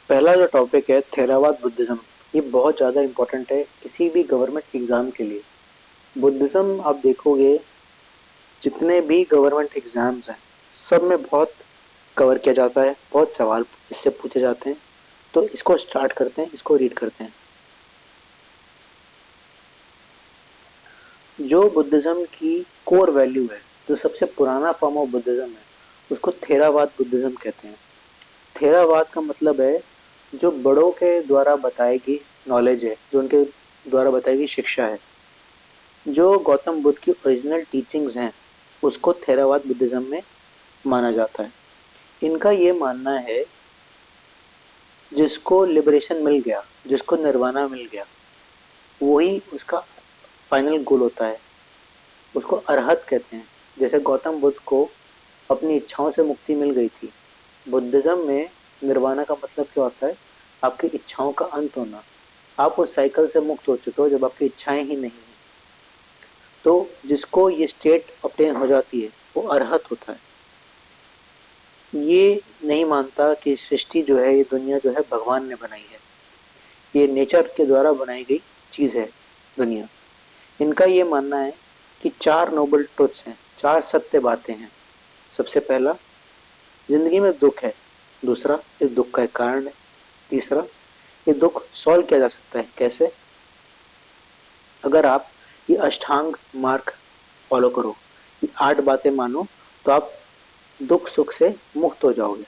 पहला जो टॉपिक है थेरावाद बुद्धिज्म। ये बहुत ज़्यादा इम्पोर्टेंट है किसी भी गवर्नमेंट एग्ज़ाम के लिए। बुद्धिज्म आप देखोगे जितने भी गवर्नमेंट एग्ज़ाम्स हैं सब में बहुत कवर किया जाता है, बहुत सवाल इससे पूछे जाते हैं। तो इसको स्टार्ट करते हैं, इसको रीड करते हैं। जो बुद्धिज्म की कोर वैल्यू है, जो सबसे पुराना फॉर्म ऑफ बुद्धिज्म है, उसको थेरावाद बुद्धिज्म कहते हैं। थेरावाद का मतलब है जो बड़ों के द्वारा बताई गई नॉलेज है, जो उनके द्वारा बताई गई शिक्षा है, जो गौतम बुद्ध की ओरिजिनल टीचिंग्स हैं, उसको थेरावाद बुद्धिज्म में माना जाता है। इनका ये मानना है जिसको लिबरेशन मिल गया, जिसको निर्वाणा मिल गया, वही उसका फाइनल गोल होता है। उसको अरहत कहते हैं। जैसे गौतम बुद्ध को अपनी इच्छाओं से मुक्ति मिल गई थी, बुद्धिज्म में निर्वाणा का मतलब क्या होता है? आपकी इच्छाओं का अंत होना। आप उस साइकिल से मुक्त हो चुके हो जब आपकी इच्छाएं ही नहीं है। तो जिसको ये स्टेट ऑब्टेन हो जाती है वो अरहत होता है। ये नहीं मानता कि सृष्टि जो है, ये दुनिया जो है भगवान ने बनाई है, ये नेचर के द्वारा बनाई गई चीज़ है दुनिया। इनका ये मानना है कि 4 नोबल ट्रुथ्स हैं, 4 सत्य बातें हैं। सबसे पहला, जिंदगी में दुख है। दूसरा, इस दुख का एक कारण है। तीसरा, ये दुख सॉल्व किया जा सकता है। कैसे? अगर आप ये अष्टांग मार्ग फॉलो करो, ये 8 बातें मानो, तो आप दुख सुख से मुक्त हो जाओगे।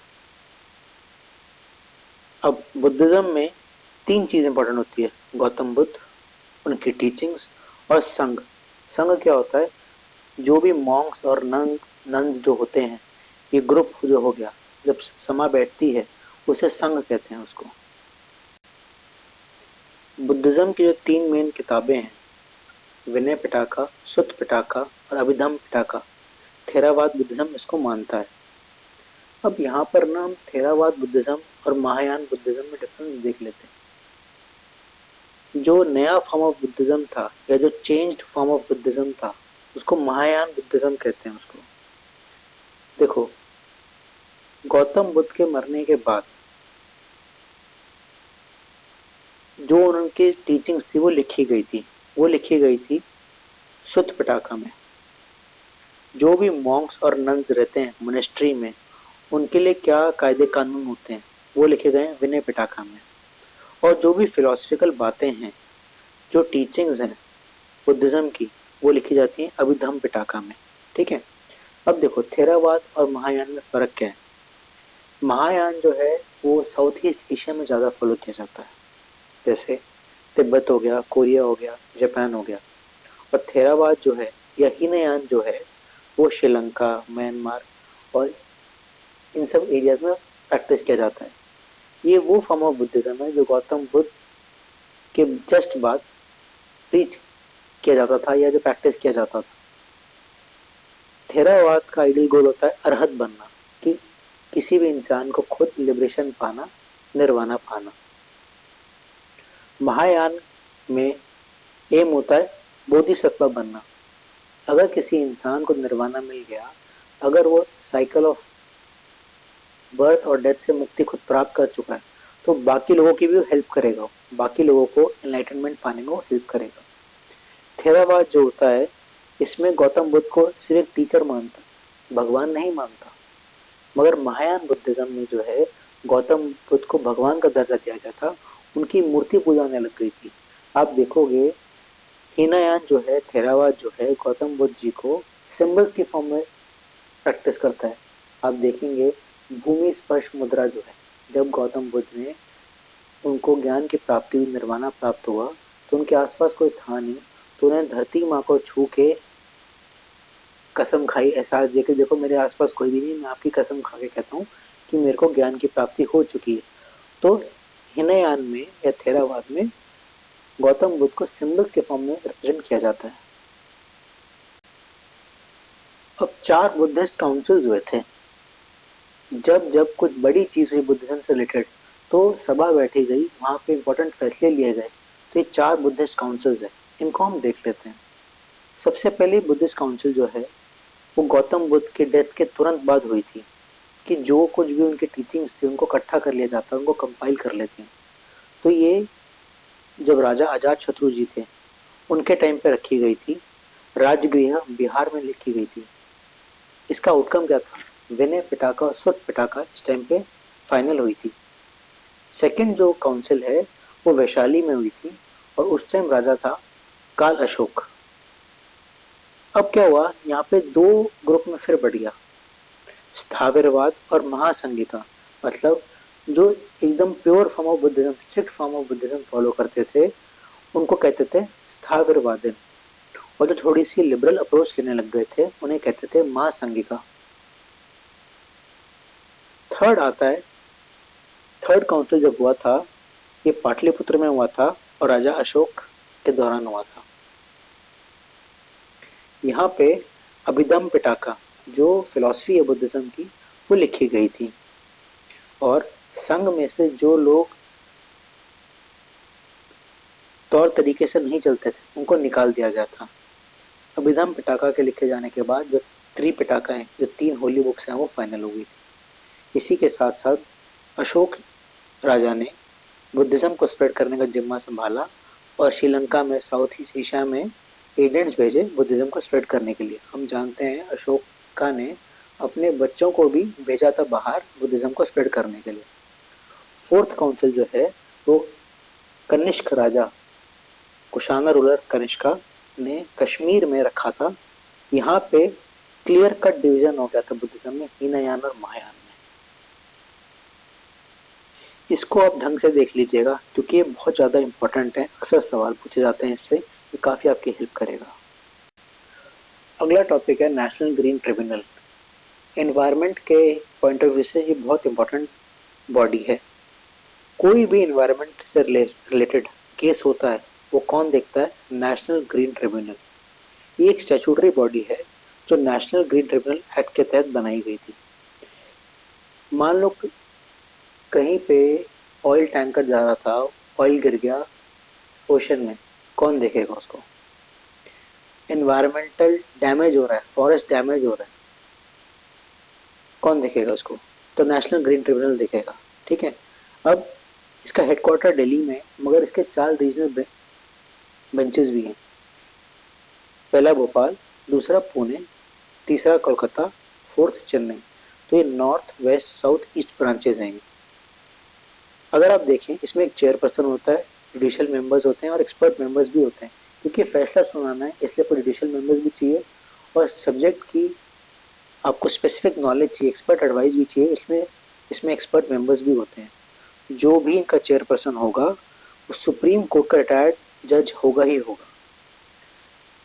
अब बुद्धिज्म में 3 चीज इंपॉर्टेंट होती है: गौतम बुद्ध, उनकी टीचिंग्स और संघ। संघ क्या होता है? जो भी मॉन्क्स और नन्स जो होते हैं, ये ग्रुप जो हो गया, जब समा बैठती है उसे संघ कहते हैं उसको। बुद्धिज्म की जो 3 मेन किताबें हैं, विनय पिटका, सुत्त पिटका और अभिधम्म पिटका, थेरावाद बुद्धिज्म इसको मानता है। अब यहाँ पर ना हम थेरावाद बुद्धिज्म और महायान बुद्धिज्म में डिफरेंस देख लेते हैं। जो नया फॉर्म ऑफ बुद्धिज्म था या जो चेंज्ड फॉर्म ऑफ बुद्धिज्म था, उसको महायान बुद्धिज्म कहते हैं उसको। देखो, गौतम बुद्ध के मरने के बाद जो उनकी टीचिंग्स थी वो लिखी गई थी। वो लिखी गई थी सुत्त पिटका में। जो भी मॉन्क्स और नन्स रहते हैं मोनेस्ट्री में, उनके लिए क्या कायदे कानून होते हैं, वो लिखे गए हैं विनय पिटका में। और जो भी फिलोसफिकल बातें हैं, जो टीचिंग्स हैं बुद्धिज्म की, वो लिखी जाती हैं अभिधम्म पिटका में। ठीक है। अब देखो, थेरावाद और महायान में फ़र्क क्या है? महायान जो है वो साउथ ईस्ट एशिया में ज़्यादा फॉलो किया जाता है, जैसे तिब्बत हो गया, कोरिया हो गया, जापान हो गया। और थेरावाद जो है या हीनयान जो है वो श्रीलंका, म्यांमार और इन सब एरियाज में प्रैक्टिस किया जाता है। ये वो फॉर्म ऑफ बुद्धिज्म है जो गौतम बुद्ध के जस्ट बाद प्रीच किया जाता था या जो प्रैक्टिस किया जाता था। थेरावाद का आइडियल गोल होता है अरहत बनना, कि किसी भी इंसान को खुद लिबरेशन पाना, निर्वाणा पाना। महायान में एम होता है बोधिसत्व बनना। अगर किसी इंसान को निर्वाणा मिल गया, अगर वो साइकिल ऑफ बर्थ और डेथ से मुक्ति खुद प्राप्त कर चुका है, तो बाकी लोगों की भी हेल्प करेगा, बाकी लोगों को एनलाइटनमेंट पाने में वो हेल्प करेगा। थेरावाद जो होता है, इसमें गौतम बुद्ध को सिर्फ एक टीचर मानता, भगवान नहीं मानता। मगर महायान बुद्धिज्म में जो है, गौतम बुद्ध को भगवान का दर्जा दिया गया था, उनकी मूर्ति पूजा होने लग गई थी। आप देखोगे हीनयान जो है, थेरावाद जो है, गौतम बुद्ध जी को सिंबल्स की फॉर्म में प्रैक्टिस करता है। आप देखेंगे भूमि स्पर्श मुद्रा जो है, जब गौतम बुद्ध ने उनको ज्ञान की प्राप्ति हुई, निर्वाणा प्राप्त हुआ, तो उनके आसपास कोई था नहीं, तो उन्हें धरती माँ को छू के कसम खाई, एहसास देकर, देखो मेरे आसपास कोई भी नहीं, मैं आपकी कसम खा के कहता हूँ कि मेरे को ज्ञान की प्राप्ति हो चुकी है। तो हीनयान में या थेरावाद में गौतम बुद्ध को सिंबल्स के फॉर्म में रिप्रेजेंट किया जाता है। अब 4 बुद्धिस्ट काउंसिल्स हुए थे। जब जब कुछ बड़ी चीज़ हुई बुद्धिज्म से रिलेटेड, तो सभा बैठी गई, वहाँ पे इंपॉर्टेंट फैसले लिए गए। तो ये 4 बुद्धिस्ट काउंसिल्स है, इनको हम देख लेते हैं। सबसे पहले बुद्धिस्ट काउंसिल जो है वो गौतम बुद्ध के डेथ के तुरंत बाद हुई थी। कि जो कुछ भी उनके टीचिंग्स थी उनको इकट्ठा कर लिया जाता, उनको कंपाइल कर लेते हैं। तो ये जब राजा अजात शत्रु जी थे उनके टाइम पे रखी गई थी, राजगृह बिहार में लिखी गई थी। इसका आउटकम क्या था? विनय पिटाका और सुत पिटाका इस टाइम पे फाइनल हुई थी। सेकंड जो काउंसिल है वो वैशाली में हुई थी और उस टाइम राजा था काल अशोक। अब क्या हुआ, यहाँ पे दो ग्रुप में फिर बढ़ गया, स्थावरवाद और महासंघिका। मतलब जो एकदम pure form of Buddhism, strict form of Buddhism follow करते थे उनको कहते थे स्थावरवादी, और जो थोड़ी सी लिबरल अप्रोच लेने लग गए थे उन्हें कहते थे महासंघिका। थर्ड आता है, थर्ड काउंसिल जब हुआ था ये पाटलिपुत्र में हुआ था और राजा अशोक के दौरान हुआ था। यहाँ पे अभिधम पिटाका जो फिलॉसफी है बुद्धिज्म की वो लिखी गई थी, और संघ में से जो लोग तौर तरीके से नहीं चलते थे उनको निकाल दिया गया था। अभिधम पिटाका के लिखे जाने के बाद जो त्रिपिटाका है, जो 3 होली बुक्स हैं, वो फाइनल हो गई थी। इसी के साथ साथ अशोक राजा ने बुद्धिज्म को स्प्रेड करने का जिम्मा संभाला और श्रीलंका में, साउथ ईस्ट एशिया में एजेंट्स भेजे बुद्धिज्म को स्प्रेड करने के लिए। हम जानते हैं अशोका ने अपने बच्चों को भी भेजा था बाहर बुद्धिज्म को स्प्रेड करने के लिए। फोर्थ काउंसिल जो है वो कनिष्क राजा, कुशाना रूलर कनिष्का ने कश्मीर में रखा था। यहाँ पे क्लियर कट डिवीजन हो गया था बुद्धिज्म में, हीनयान और महायान में। इसको आप ढंग से देख लीजिएगा क्योंकि ये बहुत ज़्यादा इंपॉर्टेंट है, अक्सर सवाल पूछे जाते हैं इससे, ये काफ़ी आपकी हेल्प करेगा। अगला टॉपिक है नेशनल ग्रीन ट्रिब्यूनल। एनवायरनमेंट के पॉइंट ऑफ व्यू से ये बहुत इंपॉर्टेंट बॉडी है। कोई भी एनवायरनमेंट से रिलेटेड केस होता है वो कौन देखता है? National green tribunal. ये एक स्टैट्यूटरी बॉडी है जो नेशनल ग्रीन ट्रिब्यूनल एक्ट के तहत बनाई गई थी। मान लो कहीं पे ऑयल टैंकर जा रहा था, ऑयल गिर गया ओशन में, कौन देखेगा उसको? एनवायरमेंटल डैमेज हो रहा है, फॉरेस्ट डैमेज हो रहा है, कौन देखेगा उसको? तो नेशनल ग्रीन ट्रिब्यूनल देखेगा। ठीक है, अब इसका हेडक्वार्टर दिल्ली में, मगर इसके 4 रीजनल बेंचेस भी हैं। पहला भोपाल, दूसरा पुणे, तीसरा कोलकाता, फोर्थ चेन्नई। तो ये north, west, south, east branches हैं। अगर आप देखें इसमें एक चेयरपर्सन होता है, जुडिशियल मेंबर्स होते हैं और एक्सपर्ट मेंबर्स भी होते हैं, क्योंकि फैसला सुनाना है इसलिए आपको जुडिशियल मेंबर्स भी चाहिए और सब्जेक्ट की आपको स्पेसिफिक नॉलेज चाहिए, एक्सपर्ट एडवाइस भी चाहिए, इसमें एक्सपर्ट मेंबर्स भी होते हैं। जो भी इनका चेयरपर्सन होगा वो सुप्रीम कोर्ट का रिटायर्ड जज होगा ही होगा,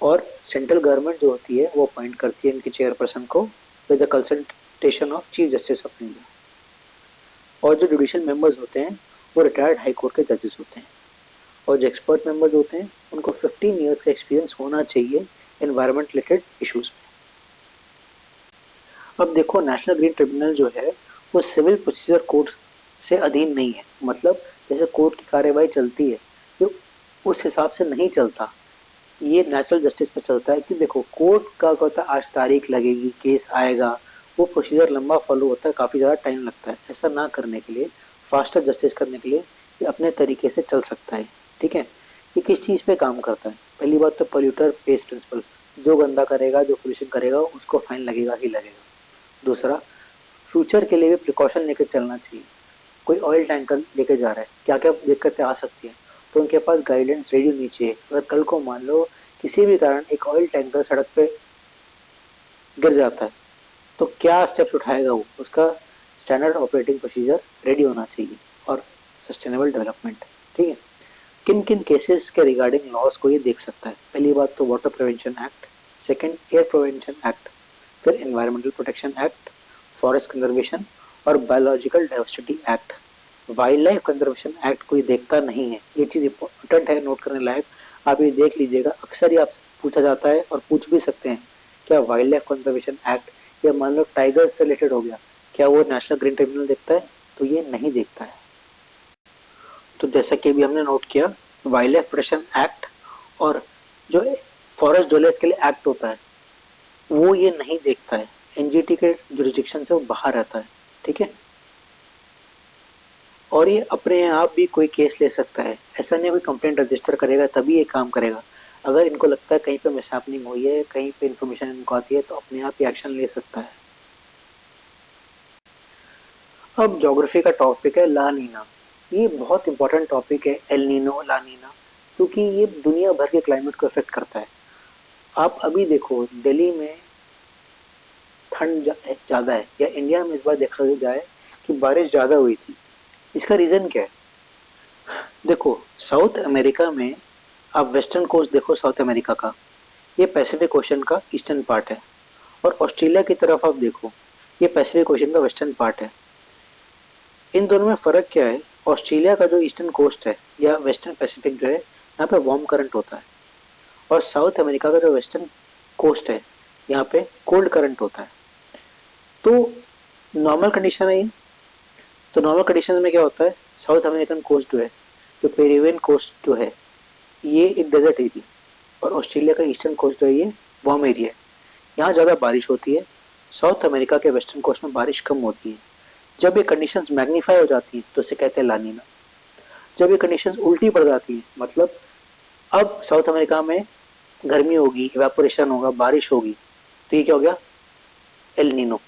और सेंट्रल गवर्नमेंट जो होती है वो अपॉइंट करती है इनके चेयरपर्सन को with the consultation of chief justice of India. और जो जुडिशियल मेंबर्स होते हैं वो रिटायर्ड हाई कोर्ट के जजेस होते हैं, और जो एक्सपर्ट मेंबर्स होते हैं उनको 15 ईयर्स का एक्सपीरियंस होना चाहिए एनवायरनमेंट रिलेटेड इश्यूज में। अब देखो नेशनल ग्रीन ट्रिब्यूनल जो है वो सिविल प्रोसीजर कोड से अधीन नहीं है। मतलब जैसे कोर्ट की कार्यवाही चलती है जो उस हिसाब से नहीं चलता, ये नेचुरल जस्टिस पे चलता है। कि देखो कोर्ट का होता है आज तारीख लगेगी, केस आएगा, वो प्रोसीजर लंबा फॉलो होता है, काफ़ी ज़्यादा टाइम लगता है। ऐसा ना करने के लिए, फास्टर जस्टिस करने के लिए ये अपने तरीके से चल सकता है। ठीक है, ये किस चीज़ पे काम करता है? पहली बात तो पोल्यूटर पेज प्रिंसिपल, जो गंदा करेगा, जो पोल्यूशन करेगा उसको फाइन लगेगा ही लगेगा। दूसरा, फ्यूचर के लिए भी प्रिकॉशन लेकर चलना चाहिए। कोई ऑयल टैंकर लेके जा रहा है, क्या क्या दिक्कतें आ सकती हैं, तो उनके पास गाइडेंस रेडी होनी चाहिए। अगर कल को मान लो किसी भी कारण एक ऑयल टैंकर सड़क पे गिर जाता है तो क्या स्टेप्स उठाएगा वो, उसका स्टैंडर्ड ऑपरेटिंग प्रोसीजर रेडी होना चाहिए। और सस्टेनेबल डेवलपमेंट, ठीक है, किन किन केसेस के रिगार्डिंग लॉज को ये देख सकता है? पहली बात तो water prevention act, second air prevention act, फिर environmental protection act, forest conservation और biological diversity act. Wild life conservation act कोई देखता नहीं है, ये चीज़ इंपॉर्टेंट है, नोट करने लायक। आप ये देख लीजिएगा, अक्सर ये आपसे पूछा जाता है और पूछ भी सकते हैं, क्या वाइल्ड लाइफ कंजर्वेशन एक्ट या मान लो टाइगर से रिलेटेड हो गया, क्या वो नेशनल ग्रीन ट्रिब्यूनल देखता है? तो ये नहीं देखता है। तो जैसा कि अभी हमने नोट किया, वाइल्ड लाइफ प्रोटेक्शन एक्ट और जो फॉरेस्ट डवेलर्स के लिए एक्ट होता है वो ये नहीं देखता है, एनजीटी के जुरिस्डिक्शन से वो बाहर रहता है। ठीक है। और ये अपने आप भी कोई केस ले सकता है, ऐसा नहीं कोई कंप्लेंट रजिस्टर करेगा तभी ये काम करेगा। अगर इनको लगता है कहीं पे मिसहैपनिंग हुई है, कहीं पे इन्फॉर्मेशन इनको आती है, तो अपने आप ही एक्शन ले सकता है। अब ज्योग्राफी का टॉपिक है ला नीना। ये बहुत इंपॉर्टेंट टॉपिक है, एल नीनो ला नीना, क्योंकि ये दुनिया भर के क्लाइमेट को इफेक्ट करता है। आप अभी देखो दिल्ली में ठंड ज़्यादा है, या इंडिया में इस बार देखा जाए कि बारिश ज़्यादा हुई थी। इसका रीज़न क्या है? देखो साउथ अमेरिका में, आप वेस्टर्न कोस्ट देखो साउथ अमेरिका का, ये पैसिफिक ओशन का ईस्टर्न पार्ट है। और ऑस्ट्रेलिया की तरफ आप देखो, ये पैसिफिक ओशन का वेस्टर्न पार्ट है। इन दोनों में फ़र्क क्या है? ऑस्ट्रेलिया का जो ईस्टर्न कोस्ट है या वेस्टर्न पैसिफिक जो है, यहाँ पे वार्म करंट होता है, और साउथ अमेरिका का जो वेस्टर्न कोस्ट है, यहाँ पे कोल्ड करंट होता है। तो नॉर्मल कंडीशन है ये। तो नॉर्मल कंडीशन में क्या होता है, साउथ अमेरिकन कोस्ट जो है, जो पेरिवियन कोस्ट जो है, ये एक डेजर्ट एरिया, और ऑस्ट्रेलिया का ईस्टर्न कोस्ट जो है ये वार्म एरिया है। यहाँ ज़्यादा बारिश होती है, साउथ अमेरिका के वेस्टर्न कोस्ट में बारिश कम होती है। जब ये कंडीशंस मैग्नीफाई हो जाती हैं तो इसे कहते हैं लानीना। जब ये कंडीशंस उल्टी पड़ जाती हैं, मतलब अब साउथ अमेरिका में गर्मी होगी, इवेपोरेशन होगा, बारिश होगी, तो ये क्या हो गया? एल नीनो,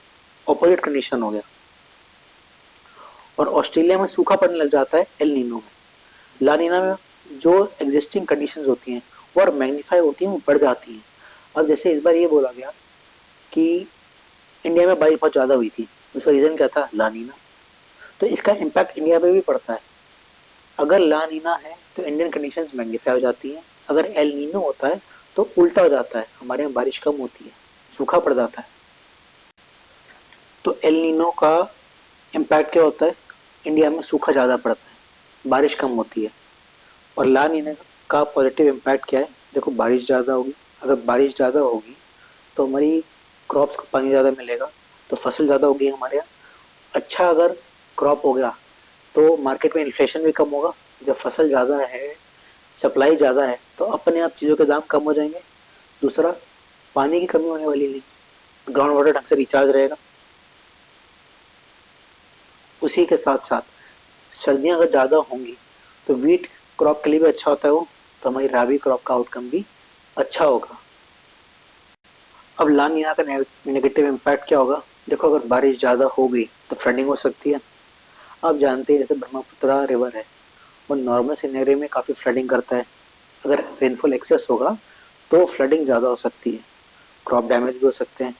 ऑपोजिट कंडीशन हो गया। और ऑस्ट्रेलिया में सूखा पड़ने लग जाता है एल नीनो में। ला नीना में जो एग्जिस्टिंग कंडीशंस होती हैं वो और मैग्नीफाई होती हैं, वो बढ़ जाती हैं। अब जैसे इस बार ये बोला गया कि इंडिया में बारिश बहुत ज़्यादा हुई थी, उसका रीज़न क्या था? ला नीना। तो इसका इम्पैक्ट इंडिया पे भी पड़ता है। अगर ला नीना है तो इंडियन कंडीशंस मैग्नीफाई हो जाती हैं, अगर एल नीनो होता है तो उल्टा हो जाता है, हमारे यहाँ बारिश कम होती है, सूखा पड़ जाता है। तो एल नीनो का इम्पैक्ट क्या होता है? इंडिया में सूखा ज़्यादा पड़ता है, बारिश कम होती है। और ला नीना का पॉजिटिव इम्पैक्ट क्या है? देखो बारिश ज़्यादा होगी, अगर बारिश ज़्यादा होगी तो हमारी क्रॉप्स को पानी ज़्यादा मिलेगा, तो फसल ज़्यादा होगी हमारे यहाँ। अच्छा अगर क्रॉप हो गया तो मार्केट में इन्फ्लेशन भी कम होगा। जब फसल ज़्यादा है, सप्लाई ज़्यादा है, तो अपने आप चीज़ों के दाम कम हो जाएंगे। दूसरा, पानी की कमी होने वाली नहीं, ग्राउंड वाटर ढंग से रिचार्ज रहेगा। उसी के साथ साथ सर्दियाँ अगर ज़्यादा होंगी तो वीट क्रॉप के लिए भी अच्छा होता है वो, तो हमारी राबी क्रॉप का आउटकम भी अच्छा होगा। अब ला नीना का नेगेटिव इम्पैक्ट क्या होगा? देखो अगर बारिश ज़्यादा हो गई तो फ्लडिंग हो सकती है। आप जानते हैं जैसे ब्रह्मपुत्रा रिवर है, वो नॉर्मल सिनेरियो में काफ़ी फ्लडिंग करता है। अगर रेनफॉल एक्सेस होगा तो फ्लडिंग ज़्यादा हो सकती है, क्रॉप डैमेज भी हो सकते हैं।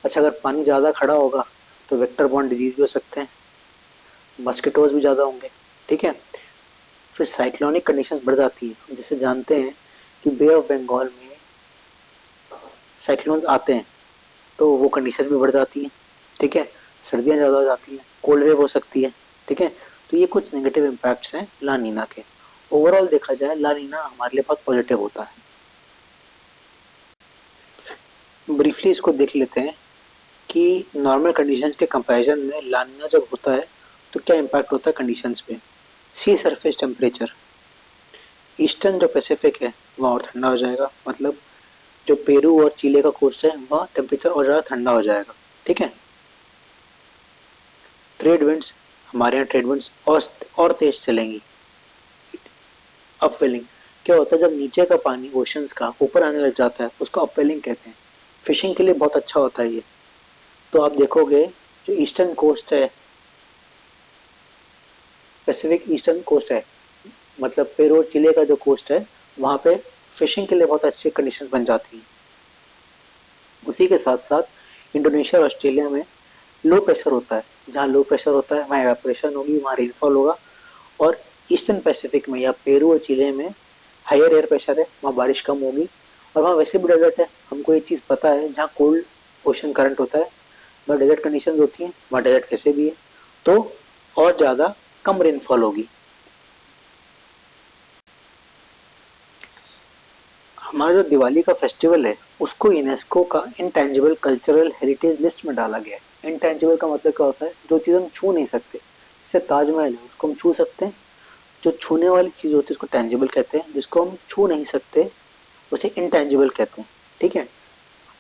अच्छा अगर पानी ज़्यादा खड़ा होगा तो वेक्टर बॉर्न डिजीज़ भी हो सकते हैं, मस्किटोज भी ज़्यादा होंगे। ठीक है। फिर साइक्लोनिक कंडीशन बढ़ जाती है, जैसे जानते हैं कि बे ऑफ बंगाल में साइक्लोन्स आते हैं, तो वो कंडीशन भी बढ़ जाती है। ठीक है। सर्दियाँ ज़्यादा हो जाती हैं, कोल्ड वेव हो सकती है। ठीक है। तो ये कुछ नेगेटिव इम्पैक्ट्स हैं ला नीना के। ओवरऑल देखा जाए ला नीना हमारे लिए बहुत पॉजिटिव होता है। ब्रीफली इसको देख लेते हैं कि नॉर्मल कंडीशंस के कंपैरिजन में ला नीना जब होता है तो क्या इम्पैक्ट होता है कंडीशंस पे। सी सरफेस टेम्परेचर, ईस्टर्न जो पैसिफिक है वहाँ और ठंडा हो जाएगा, मतलब जो पेरू और चिले का कोस्ट है वहाँ टेम्परेचर और ज़्यादा ठंडा हो जाएगा। ठीक है। ट्रेड विंड्स, हमारे यहाँ ट्रेड विंड्स और तेज चलेंगी। अपवेलिंग, क्या होता है जब नीचे का पानी ओशंस का ऊपर आने लग जाता है उसको अपवेलिंग कहते हैं। फिशिंग के लिए बहुत अच्छा होता है ये। तो आप देखोगे जो ईस्टर्न कोस्ट है, पैसिफिक ईस्टर्न कोस्ट है, मतलब पेरू और चिले का जो कोस्ट है, वहाँ पे फिशिंग के लिए बहुत अच्छी कंडीशन बन जाती हैं। उसी के साथ साथ इंडोनेशिया और ऑस्ट्रेलिया में लो प्रेशर होता है, जहाँ लो प्रेशर होता है वहाँ एवेपोरेशन होगी, वहाँ रेनफॉल होगा। और ईस्टर्न पैसिफिक में या पेरू और चिले में हायर एयर प्रेशर है, वहाँ बारिश कम होगी। और वहाँ वैसे भी डेजर्ट है, हमको ये चीज़ पता है, जहाँ कोल्ड ओशन करंट होता है वहाँ डेजर्ट कंडीशंस होती हैं, वहाँ डेजर्ट कैसे भी है, तो और ज़्यादा कम रेनफॉल होगी। हमारा जो दिवाली का फेस्टिवल है उसको यूनेस्को का इंटेंजिबल कल्चरल हेरिटेज लिस्ट में डाला गया है। इंटेंजिबल का मतलब क्या होता है? जो चीज़ हम छू नहीं सकते। जैसे ताजमहल है, उसको हम छू सकते हैं। जो छूने वाली चीज़ होती है उसको टेंजिबल कहते हैं, जिसको हम छू नहीं सकते उसे इंटेंजिबल कहते हैं। ठीक है।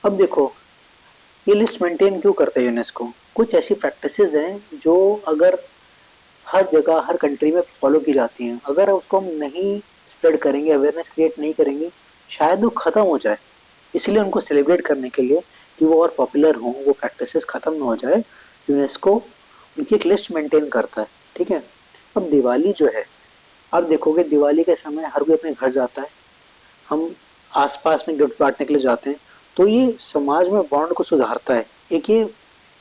अब देखो ये लिस्ट मेंटेन क्यों करता है यूनेस्को? कुछ ऐसी प्रैक्टिसेस हैं जो अगर हर जगह हर कंट्री में फॉलो की जाती हैं, अगर उसको हम नहीं स्प्रेड करेंगे, अवेयरनेस क्रिएट नहीं करेंगे, शायद वो ख़त्म हो जाए। इसलिए उनको सेलिब्रेट करने के लिए कि वो और पॉपुलर हों, वो प्रैक्टिसेस ख़त्म ना हो जाए, यूनेस्को उनकी एक लिस्ट मेंटेन करता है। ठीक है। अब दिवाली जो है, आप देखोगे दिवाली के समय हर कोई अपने घर जाता है, हम आसपास में गिफ्ट बांटने के लिए जाते हैं, तो ये समाज में बॉन्ड को सुधारता है। एक ये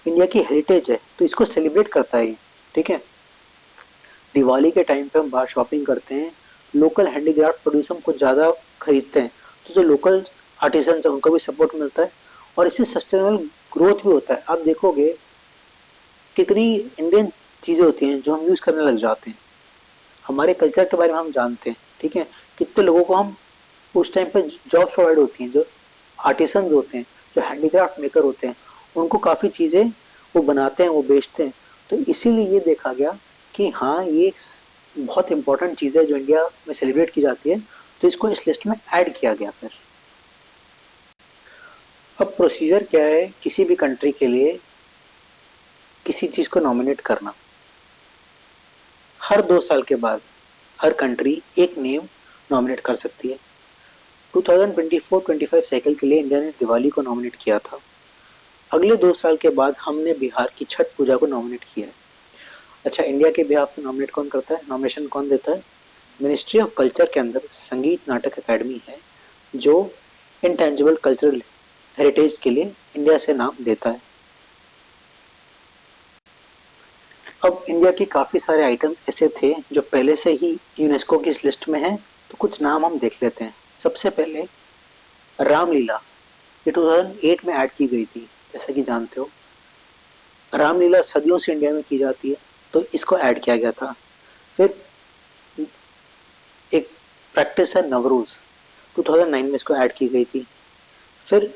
इंडिया की हेरिटेज है, तो इसको सेलिब्रेट करता है ये। ठीक है। दिवाली के टाइम पे हम बाहर शॉपिंग करते हैं, लोकल हैंडीक्राफ्ट प्रोड्यूस हम कुछ ज़्यादा खरीदते हैं, तो जो लोकल आर्टिसंस हैं उनको भी सपोर्ट मिलता है और इससे सस्टेनेबल ग्रोथ भी होता है। आप देखोगे कितनी इंडियन चीज़ें होती हैं जो हम यूज़ करने लग जाते हैं, हमारे कल्चर के बारे में हम जानते हैं। ठीक है। कितने लोगों को हम उस टाइम पे जॉब्स प्रोवाइड होती हैं, जो आर्टिसंस होते हैं, जो हैंडीक्राफ्ट मेकर होते हैं, उनको काफ़ी चीज़ें वो बनाते हैं, वो बेचते हैं। तो इसीलिए ये देखा गया कि हाँ, ये बहुत इंपॉर्टेंट चीज़ है जो इंडिया में सेलिब्रेट की जाती है, तो इसको इस लिस्ट में ऐड किया गया। फिर अब प्रोसीजर क्या है किसी भी कंट्री के लिए किसी चीज़ को नॉमिनेट करना? हर 2 साल के बाद हर कंट्री एक नेम नॉमिनेट कर सकती है। 2024-25 साइकिल के लिए इंडिया ने दिवाली को नॉमिनेट किया था। अगले 2 साल के बाद हमने बिहार की छठ पूजा को नॉमिनेट किया है। अच्छा, इंडिया के बिहार को नॉमिनेट कौन करता है, नॉमिनेशन कौन देता है? मिनिस्ट्री ऑफ कल्चर के अंदर संगीत नाटक अकेडमी है जो इंटेंजिबल कल्चरल हेरिटेज के लिए इंडिया से नाम देता है। अब इंडिया के काफ़ी सारे आइटम्स ऐसे थे जो पहले से ही यूनेस्को की इस लिस्ट में हैं, तो कुछ नाम हम देख लेते हैं। सबसे पहले रामलीला, ये 2008 में ऐड की गई थी, जैसा कि जानते हो रामलीला सदियों से इंडिया में की जाती है, तो इसको ऐड किया गया था। फिर एक प्रैक्टिस है नवरोज़, 2009 में इसको ऐड की गई थी। फिर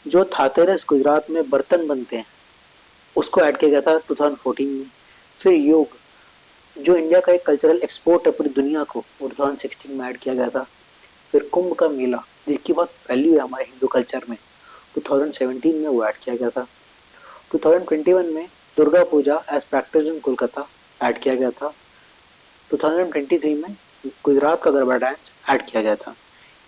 जो थातेरस गुजरात में बर्तन बनते हैं उसको ऐड किया गया था 2014 में। फिर योग, जो इंडिया का एक कल्चरल एक्सपोर्ट है पूरी दुनिया को, वो 2016 में ऐड किया गया था। फिर कुंभ का मेला, जिसकी बहुत वैल्यू है हमारे हिंदू कल्चर में, 2017 में वो ऐड किया गया था। 2021 में Durga Puja as practice in Kolkata add किया गया था। 2023 में गुजरात का गरबा डांस ऐड किया गया था।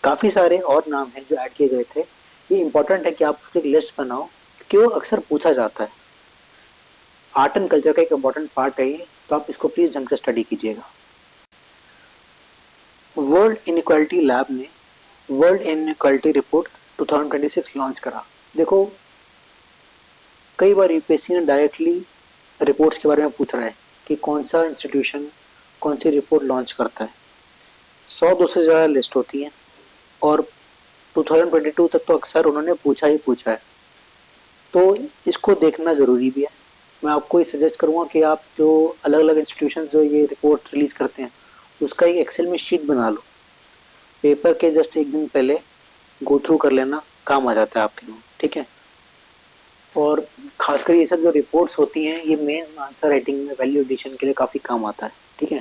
काफ़ी सारे और नाम हैं जो ऐड किए गए थे। ये इंपॉर्टेंट है कि आप उसकी एक लिस्ट बनाओ, क्योंकि वो अक्सर पूछा जाता है। आर्ट एंड कल्चर का एक इम्पॉर्टेंट पार्ट है ये, तो आप इसको प्लीज़ ढंग से स्टडी कीजिएगा। वर्ल्ड इनइक्वालिटी लैब ने वर्ल्ड इनइक्वालिटी रिपोर्ट 2026 लॉन्च करा। देखो, कई बार यूपीएससी ने डायरेक्टली रिपोर्ट्स के बारे में पूछ रहा है कि कौन सा इंस्टीट्यूशन कौन सी रिपोर्ट लॉन्च करता है। 100-200 से ज़्यादा लिस्ट होती है और 2022 तक तो अक्सर उन्होंने पूछा ही पूछा है, तो इसको देखना ज़रूरी भी है। मैं आपको ये सजेस्ट करूँगा कि आप जो अलग अलग इंस्टीट्यूशन जो ये रिपोर्ट रिलीज़ करते हैं उसका एक एक्सेल में शीट बना लो, पेपर के जस्ट एक दिन पहले गो थ्रू कर लेना, काम आ जाता है आपके लिए। ठीक है। और खासकर ये सब जो रिपोर्ट्स होती हैं ये मेन आंसर राइटिंग में वैल्यू एडिशन के लिए काफ़ी काम आता है। ठीक है।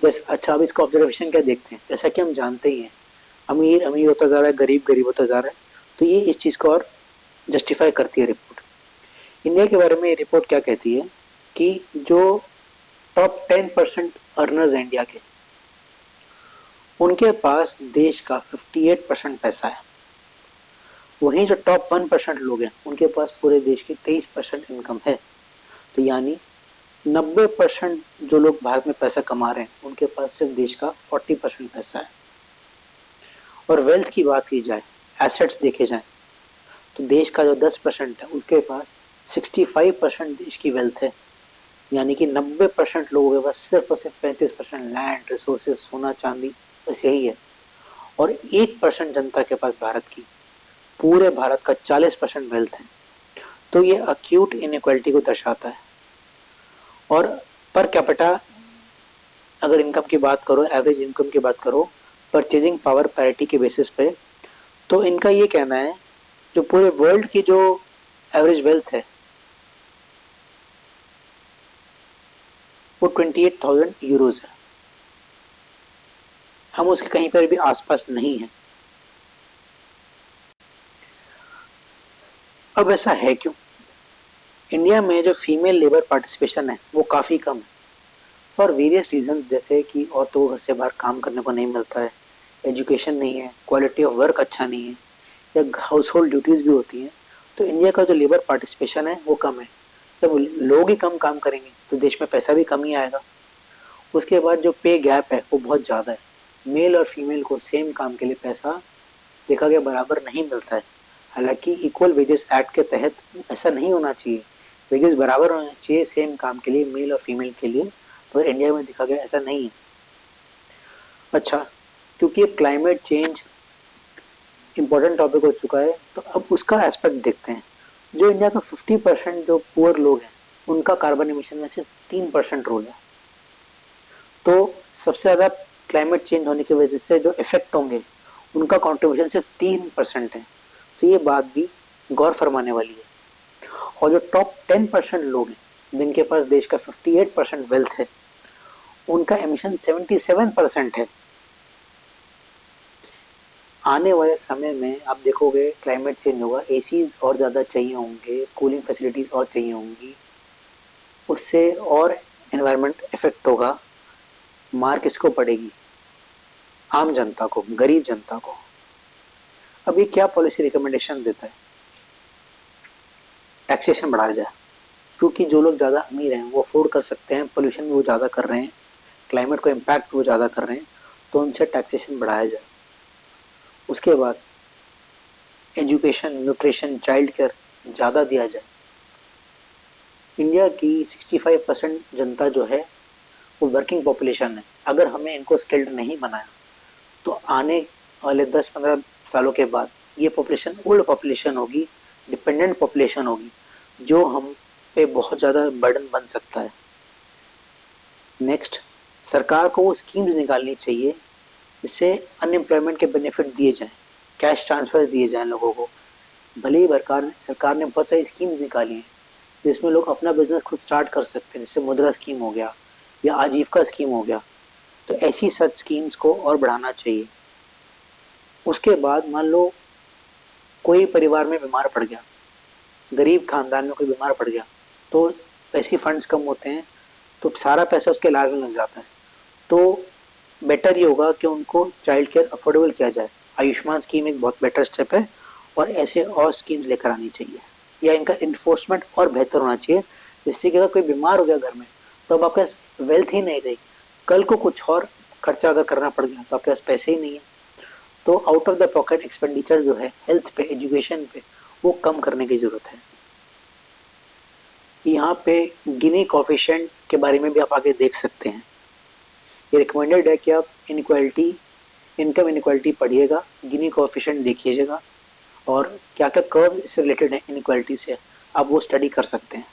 जैसे अच्छा, अब इसका ऑब्जर्वेशन क्या देखते हैं, जैसा कि हम जानते ही हैं अमीर अमीर होता जा रहा है, गरीब गरीब होता जा रहा है, तो ये इस चीज़ को और जस्टिफाई करती है रिपोर्ट। इंडिया के बारे में ये रिपोर्ट क्या कहती है कि जो टॉप 10% अर्नर्स हैं इंडिया के, उनके पास देश का 58% पैसा है। वहीं जो टॉप 1% लोग हैं उनके पास पूरे देश की 23% इनकम है। तो यानी 90% जो लोग भारत में पैसा कमा रहे हैं उनके पास सिर्फ देश का 40% पैसा है। और वेल्थ की बात की जाए, एसेट्स देखे जाएं, तो देश का जो 10% है उसके पास 65% देश की वेल्थ है। यानी कि 90% लोगों के पास सिर्फ और सिर्फ 35% लैंड, रिसोर्सेज, सोना चांदी, बस यही है। और 1% जनता के पास भारत की, पूरे भारत का 40% वेल्थ है। तो ये अक्यूट इनइक्वालिटी को दर्शाता है। और पर कैपिटा अगर इनकम की बात करो, एवरेज इनकम की बात करो, परचेजिंग पावर पैरिटी के बेसिस पे, तो इनका ये कहना है जो पूरे वर्ल्ड की जो एवरेज वेल्थ है वो 28,000 यूरोज है। हम उसके कहीं पर भी आसपास नहीं हैं। अब ऐसा है क्यों? इंडिया में जो फीमेल लेबर पार्टिसिपेशन है वो काफ़ी कम है, फॉर वेरियस रीजन, जैसे कि औरतों को घर से बाहर काम करने को नहीं मिलता है, एजुकेशन नहीं है, क्वालिटी ऑफ वर्क अच्छा नहीं है, या हाउस होल्ड ड्यूटीज़ भी होती हैं। तो इंडिया का जो लेबर पार्टिसिपेशन है वो कम है। जब लोग ही कम काम करेंगे तो देश में पैसा भी कम ही आएगा। उसके बाद जो पे गैप है वो बहुत ज़्यादा है। मेल और फीमेल को सेम काम के लिए पैसा देखा गया बराबर नहीं मिलता है। हालांकि इक्वल वेजेस एक्ट के तहत ऐसा नहीं होना चाहिए, वेजेस बराबर होना चाहिए सेम काम के लिए, मेल और फीमेल के लिए, पर इंडिया में देखा गया ऐसा नहीं है। अच्छा, क्योंकि अब क्लाइमेट चेंज इम्पोर्टेंट टॉपिक हो चुका है तो अब उसका एस्पेक्ट देखते हैं। जो इंडिया का 50% जो पुअर लोग हैं उनका कार्बन एमिशन में से 3% रोल है। तो सबसे ज़्यादा क्लाइमेट चेंज होने की वजह से जो इफेक्ट होंगे उनका कंट्रीब्यूशन सिर्फ 3% है। तो ये बात भी गौर फरमाने वाली है। और जो टॉप 10% लोग हैं जिनके पास देश का 58% वेल्थ है उनका एमिशन 77% है। आने वाले समय में आप देखोगे क्लाइमेट चेंज होगा, एसीज और ज़्यादा चाहिए होंगे, कूलिंग फैसिलिटीज़ और चाहिए होंगी, उससे और एनवायरनमेंट इफेक्ट होगा। मार किसको पड़ेगी? आम जनता को, गरीब जनता को। अब ये क्या पॉलिसी रिकमेंडेशन देता है? टैक्सेशन बढ़ाया जाए, क्योंकि जो लोग ज़्यादा अमीर हैं वो अफोर्ड कर सकते हैं, पोल्यूशन भी वो ज़्यादा कर रहे हैं, क्लाइमेट को इम्पैक्ट वो ज़्यादा कर रहे हैं, तो उनसे टैक्सेशन बढ़ाया जाए। उसके बाद एजुकेशन, न्यूट्रिशन, चाइल्ड केयर ज़्यादा दिया जाए। इंडिया की 65% जनता जो है वो वर्किंग पॉपुलेशन है। अगर हमें इनको स्किल्ड नहीं बनाया तो आने वाले 10-15 सालों के बाद ये पॉपुलेशन ओल्ड पॉपुलेशन होगी, डिपेंडेंट पॉपुलेशन होगी, जो हम पे बहुत ज़्यादा बर्डन बन सकता है। नेक्स्ट, सरकार को वो स्कीम्स निकालनी चाहिए जिससे अनएम्प्लॉयमेंट के बेनिफिट दिए जाएं, कैश ट्रांसफर दिए जाएं लोगों को। भले ही सरकार ने बहुत सारी स्कीम्स निकाली हैं जिसमें लोग अपना बिजनेस खुद स्टार्ट कर सकते हैं, जैसे मुद्रा स्कीम हो गया या आजीविका स्कीम हो गया, तो ऐसी सच स्कीम्स को और बढ़ाना चाहिए। उसके बाद मान लो कोई परिवार में बीमार पड़ गया, गरीब खानदान में कोई बीमार पड़ गया, तो ऐसी फंड्स कम होते हैं तो सारा पैसा उसके इलाज में लग जाता है। तो बेटर ये होगा कि उनको चाइल्ड केयर अफोर्डेबल किया जाए। आयुष्मान स्कीम एक बहुत बेटर स्टेप है और ऐसे और स्कीम्स लेकर आनी चाहिए, या इनका इन्फोर्समेंट और बेहतर होना चाहिए, जिससे कि अगर कोई बीमार हो गया घर में तो अब आपके पास वेल्थ ही नहीं रही, कल को कुछ और खर्चा अगर करना पड़ गया तो आपके पास पैसे ही नहीं है। तो out of the pocket expenditure जो है हेल्थ पे, एजुकेशन पे, वो कम करने की ज़रूरत है। यहाँ पे गिनी कोफिशिएंट के बारे में भी आप आगे देख सकते हैं। ये रिकमेंडेड है कि आप इनक्वालिटी, इनकम इनक्वालिटी पढ़िएगा, गिनी कोफिशिएंट देखिएगा और क्या क्या कर्व इससे रिलेटेड है इनक्वालिटी से, आप वो स्टडी कर सकते हैं।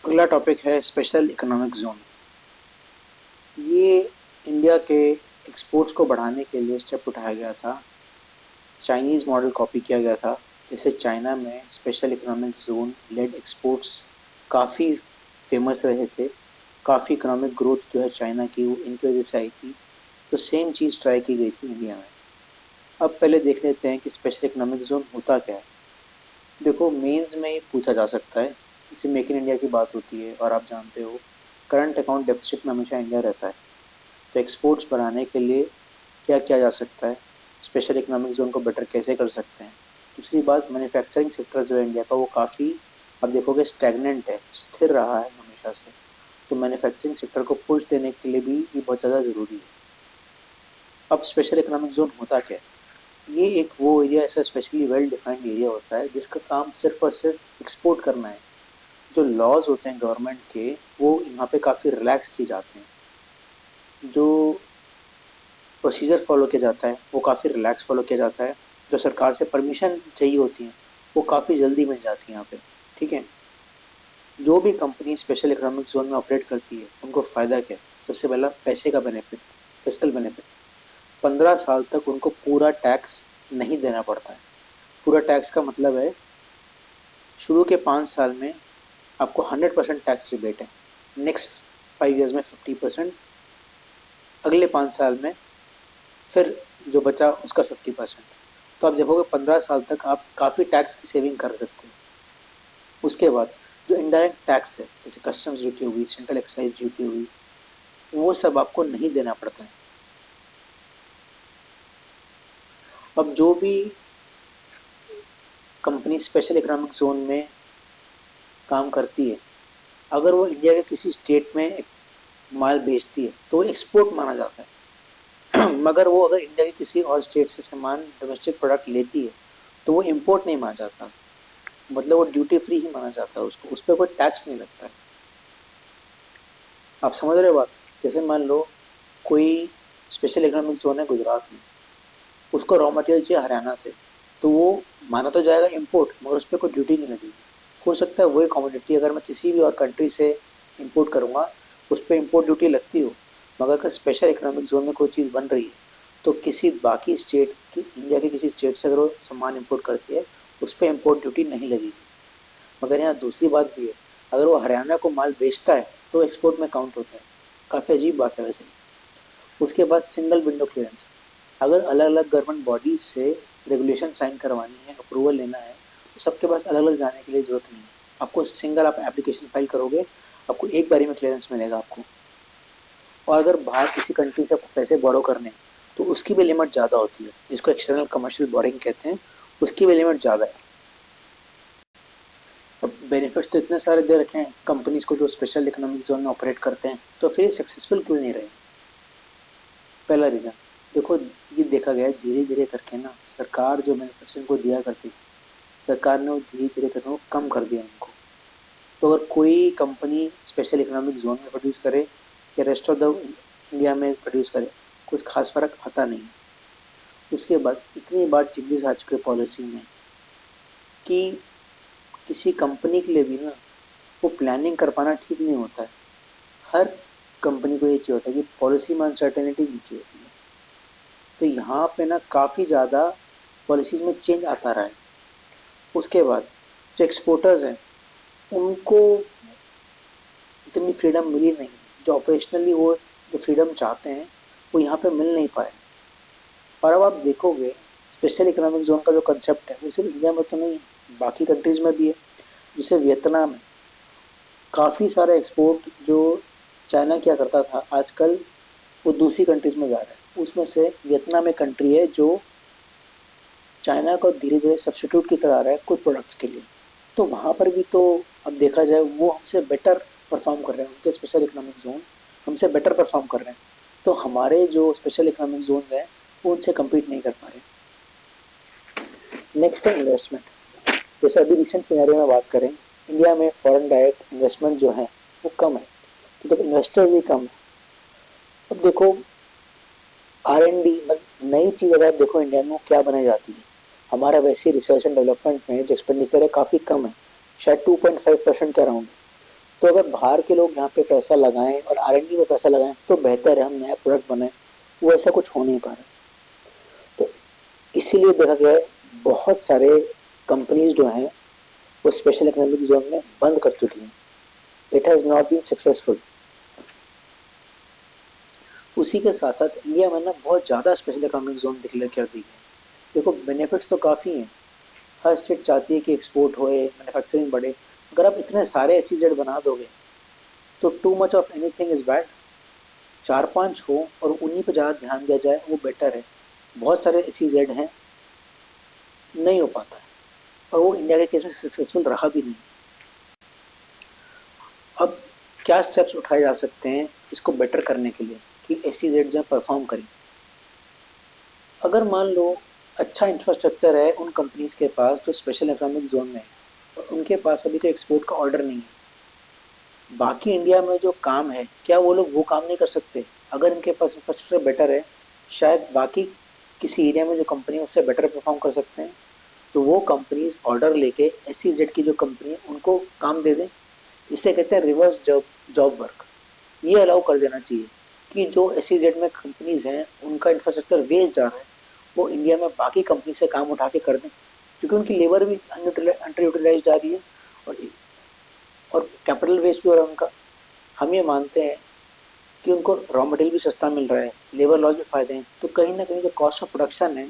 अगला टॉपिक है स्पेशल इकोनॉमिक जोन। ये इंडिया के एक्सपोर्ट्स को बढ़ाने के लिए स्टेप उठाया गया था। चाइनीज़ मॉडल कॉपी किया गया था, जैसे चाइना में special economic zone led exports काफ़ी फेमस रहे थे, काफ़ी इकोनॉमिक ग्रोथ जो है चाइना की वो इनकी वजह से आई थी। तो सेम चीज़ ट्राई की गई थी इंडिया में। अब पहले देख लेते हैं कि स्पेशल इकोनॉमिक जोन होता क्या है। देखो, मेंस में ही पूछा जा सकता है, इसे मेक इन इंडिया की बात होती है और आप जानते हो करंट अकाउंट डेफिसिट में हमेशा इंडिया रहता है। तो एक्सपोर्ट्स बढ़ाने के लिए क्या किया जा सकता है, स्पेशल इकोनॉमिक जोन को बेटर कैसे कर सकते हैं। दूसरी बात, मैन्युफैक्चरिंग सेक्टर जो है इंडिया का वो काफ़ी, आप देखोगे स्टैगनेंट है, स्थिर रहा है हमेशा से। तो मैन्युफैक्चरिंग सेक्टर को पुश देने के लिए भी ये बहुत ज़्यादा ज़रूरी है। अब स्पेशल इकोनॉमिक जोन होता क्या है? ये एक वो एरिया, ऐसा स्पेशली वेल डिफाइंड एरिया होता है जिसका काम सिर्फ और सिर्फ एक्सपोर्ट करना है। जो लॉज होते हैं गवर्नमेंट के वो यहाँ पे काफ़ी रिलैक्स किए जाते हैं। जो प्रोसीजर फॉलो किया जाता है वो काफ़ी रिलैक्स फॉलो किया जाता है। जो सरकार से परमिशन चाहिए होती है वो काफ़ी जल्दी मिल जाती है यहाँ पे, ठीक है। जो भी कंपनी स्पेशल इकोनॉमिक जोन में ऑपरेट करती है उनको फ़ायदा क्या है? सबसे पहला पैसे का बेनिफिट, फिस्कल बेनिफिट। 15 साल तक उनको पूरा टैक्स नहीं देना पड़ता है। पूरा टैक्स का मतलब है शुरू के 5 साल में आपको 100% टैक्स रिबेट है, नेक्स्ट 5 ईयर्स में 50%, अगले 5 साल में फिर जो बचा उसका 50%। तो आप देखोगे 15 साल तक आप काफ़ी टैक्स की सेविंग कर सकते हो। उसके बाद जो इनडायरेक्ट टैक्स है, जैसे कस्टम्स ड्यूटी हुई, सेंट्रल एक्साइज ड्यूटी हुई, वो सब आपको नहीं देना पड़ता है। अब जो भी कंपनी स्पेशल इकोनॉमिक जोन में काम करती है, अगर वो इंडिया के किसी स्टेट में माल बेचती है तो वो एक्सपोर्ट माना जाता है। मगर वो अगर इंडिया के किसी और स्टेट से सामान डोमेस्टिक प्रोडक्ट लेती है तो वो इम्पोर्ट नहीं माना जाता, मतलब वो ड्यूटी फ्री ही माना जाता है, उसको उस पर कोई टैक्स नहीं लगता है। आप समझ रहे हो बात? जैसे मान लो कोई स्पेशल इकोनॉमिक जोन है गुजरात में, उसको रॉ मटेरियल चाहिए हरियाणा से, तो वो माना तो जाएगा इम्पोर्ट, मगर उस पर कोई ड्यूटी नहीं लगेगी। हो सकता है वही कमोडिटी अगर मैं किसी भी और कंट्री से इंपोर्ट करूँगा, उस पर इम्पोर्ट ड्यूटी लगती हो, मगर अगर स्पेशल इकोनॉमिक जोन में कोई चीज़ बन रही है तो किसी बाकी स्टेट की, इंडिया के किसी स्टेट से अगर वो सामान इम्पोर्ट करती है, उस पर इम्पोर्ट ड्यूटी नहीं लगेगी। मगर यहाँ दूसरी बात भी है, अगर वो हरियाणा को माल बेचता है तो एक्सपोर्ट में काउंट होता है। काफ़ी अजीब बात है वैसे। उसके बाद सिंगल विंडो क्लियरेंस, अगर अलग अलग गवर्नमेंट बॉडीज से रेगुलेशन साइन करवानी है, अप्रूवल लेना है, तो सबके पास अलग अलग जाने के लिए ज़रूरत नहीं है। आपको सिंगल आप एप्लीकेशन फाइल करोगे, आपको एक बारी में क्लियरेंस मिलेगा आपको। और अगर बाहर किसी कंट्री से आपको पैसे बोरो करने हैं तो उसकी भी लिमिट ज़्यादा होती है, जिसको एक्सटर्नल कमर्शियल बोरिंग कहते हैं, उसकी भी लिमिट ज़्यादा है। अब बेनिफिट्स तो इतने सारे दे रखे हैं कंपनीज को जो स्पेशल इकोनॉमिक जोन में ऑपरेट करते हैं, तो फिर सक्सेसफुल क्यों नहीं रहे? पहला रीज़न देखो, ये देखा गया है धीरे धीरे करके ना, सरकार जो मैन्युफैक्चरिंग को दिया करती थी, सरकार ने वो धीरे धीरे करके वो कम कर दिया उनको। तो अगर कोई कंपनी स्पेशल इकोनॉमिक जोन में प्रोड्यूस करे या रेस्ट ऑफ द इंडिया में प्रोड्यूस करे, कुछ खास फर्क आता नहीं। उसके बाद इतनी बार चेंजेस आ चुके पॉलिसी में कि किसी कंपनी के लिए भी ना वो प्लानिंग कर पाना ठीक नहीं होता है। हर कंपनी को ये चाहिए होता है कि पॉलिसी में अनसर्टेनिटी नहीं चाहिए होती है। तो यहाँ पे ना काफ़ी ज़्यादा पॉलिसीज़ में चेंज आता रहा है। उसके बाद जो एक्सपोर्टर्स हैं उनको इतनी फ्रीडम मिली नहीं, जो ऑपरेशनली वो जो फ्रीडम चाहते हैं वो यहाँ पे मिल नहीं पाए। और अब आप देखोगे स्पेशल इकोनॉमिक जोन का जो कंसेप्ट है वो सिर्फ इंडिया में तो नहीं, बाकी कंट्रीज़ में भी है। जैसे वियतनाम है, काफ़ी सारा एक्सपोर्ट जो चाइना किया करता था, आजकल वो दूसरी कंट्रीज़ में जा रहा है। उसमें से वियतनाम एक कंट्री है जो चाइना को धीरे धीरे सब्सिट्यूट की तरह आ रहा है कुछ प्रोडक्ट्स के लिए। तो वहाँ पर भी तो अब देखा जाए वो हमसे बेटर परफॉर्म कर रहे हैं, उनके स्पेशल इकोनॉमिक जोन हमसे बेटर परफॉर्म कर रहे हैं। तो हमारे जो स्पेशल इकोनॉमिक जोन्स हैं वो उनसे कम्पीट नहीं कर पा रहे। नेक्स्ट है इन्वेस्टमेंट। जैसे अभी रिसेंट सिनेरियो में बात करें, इंडिया में फॉरेन डायरेक्ट इन्वेस्टमेंट जो है वो कम है, तो जब इन्वेस्टर्स ही कम है, अब देखो R&D मतलब नई चीज़ अगर आप देखो इंडिया में क्या बनाई जाती है, हमारा वैसे रिसर्च एंड डेवलपमेंट में जो एक्सपेंडिचर है काफ़ी कम है, शायद 2.5% के अराउंड। तो अगर बाहर के लोग यहाँ पे पैसा लगाएं और R&D में पैसा लगाएं तो बेहतर है, हम नया प्रोडक्ट बनाएं। वो ऐसा कुछ हो नहीं पा रहा। तो इसीलिए देखा गया है बहुत सारे कंपनीज जो हैं वो स्पेशल इकोनॉमिक जोन में बंद कर चुकी हैं। It has not been successful. उसी के साथ साथ इंडिया में ना बहुत ज़्यादा स्पेशल इकोनॉमिक जोन डिक्लेयर कर दी है। देखो बेनिफिट्स तो काफ़ी हैं, हर स्टेट चाहती है कि एक्सपोर्ट होए, मैन्युफैक्चरिंग बढ़े। अगर आप इतने सारे SEZ बना दोगे तो too much of anything is bad. 4-5 हो और उन्हीं पर ज़्यादा ध्यान दिया जाए वो बेटर है। बहुत सारे SEZ हैं, नहीं हो पाता है, और वो इंडिया के केस में सक्सेसफुल रहा भी नहीं। अब क्या स्टेप्स उठाए जा सकते हैं इसको बेटर करने के लिए कि SEZ जो परफॉर्म करें? अगर मान लो अच्छा इंफ्रास्ट्रक्चर है उन कंपनीज के पास जो स्पेशल इकोनॉमिक जोन में है और उनके पास अभी कोई एक्सपोर्ट का ऑर्डर नहीं है, बाकी इंडिया में जो काम है क्या वो लोग वो काम नहीं कर सकते? अगर इनके पास इंफ्रास्ट्रक्चर बेटर है, शायद बाकी किसी एरिया में जो कंपनी है उससे बेटर परफॉर्म कर सकते हैं। तो वो कंपनीज ऑर्डर लेके SEZ की जो कंपनी है उनको काम दे दें। इसे कहते हैं रिवर्स जॉब वर्क। ये अलाउ कर देना चाहिए कि जो SEZ में कंपनीज हैं उनका इंफ्रास्ट्रक्चर वेस्ट जा रहा है, वो इंडिया में बाकी कंपनी से काम उठा के कर दें, क्योंकि उनकी लेबर भी अंडर यूटिलाइज जा रही है और कैपिटल वेस्ट भी हो रहा है उनका। हम ये मानते हैं कि उनको रॉ मटेरियल भी सस्ता मिल रहा है, लेबर लॉस भी फ़ायदे हैं, तो कहीं ना कहीं जो कॉस्ट ऑफ प्रोडक्शन है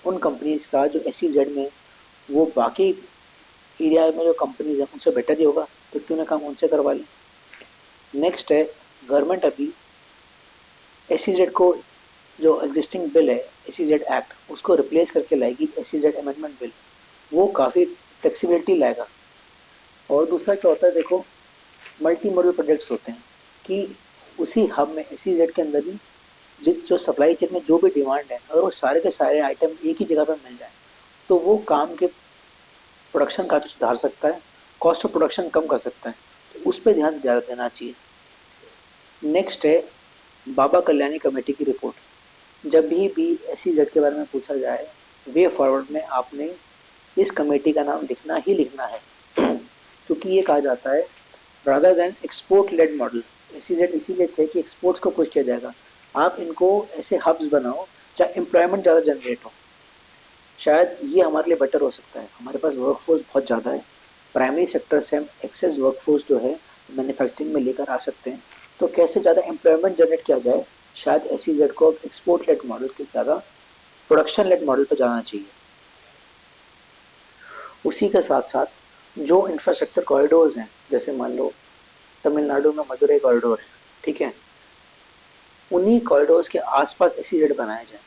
उन कंपनीज़ का जो SEZ में वो बाकी एरिया में जो कंपनीज हैं उनसे बेटर ही होगा, तो क्यों ना काम उनसे करवा लें। नेक्स्ट है, गवर्नमेंट अभी SEZ को, जो एग्जिस्टिंग बिल है SEZ एक्ट, उसको रिप्लेस करके लाएगी SEZ अमेंडमेंट बिल। वो काफ़ी फ्लेक्सिबिलिटी लाएगा। और दूसरा क्या होता है, देखो मल्टी मॉडल प्रोजेक्ट्स होते हैं कि उसी हब में SEZ के अंदर ही जो सप्लाई चेन में जो भी डिमांड है, अगर वो सारे के सारे आइटम एक ही जगह पर मिल जाए तो वो काम के प्रोडक्शन काफ़ी सुधार सकता है, कॉस्ट ऑफ प्रोडक्शन कम कर सकता है, तो उस पर ध्यान ज़्यादा देना चाहिए। नेक्स्ट है बाबा कल्याणी कमेटी की रिपोर्ट। जब भी SEZ के बारे में पूछा जाए, वे फॉरवर्ड में आपने इस कमेटी का नाम लिखना ही लिखना है क्योंकि ये कहा जाता है rather than export led model, SEZ इसीलिए थे कि एक्सपोर्ट्स को पुश किया जाएगा। आप इनको ऐसे हब्स बनाओ जहाँ एम्प्लॉयमेंट ज़्यादा जनरेट हो, शायद ये हमारे लिए बेटर हो सकता है। हमारे पास वर्कफोर्स बहुत ज़्यादा है, प्राइमरी सेक्टर से हम एक्सेस वर्कफोर्स जो है मैन्युफैक्चरिंग में लेकर आ सकते हैं, तो कैसे ज़्यादा एम्प्लॉयमेंट जनरेट किया जाए, शायद SEZ को एक्सपोर्ट लेड मॉडल के ज़्यादा प्रोडक्शन लेड मॉडल पर जाना चाहिए। उसी के साथ साथ जो इंफ्रास्ट्रक्चर कॉरिडोर्स हैं, जैसे मान लो तमिलनाडु में मदुरई कॉरिडोर है, ठीक है, उन्हीं कॉरिडोर्स के आसपास SEZ बनाया जाए,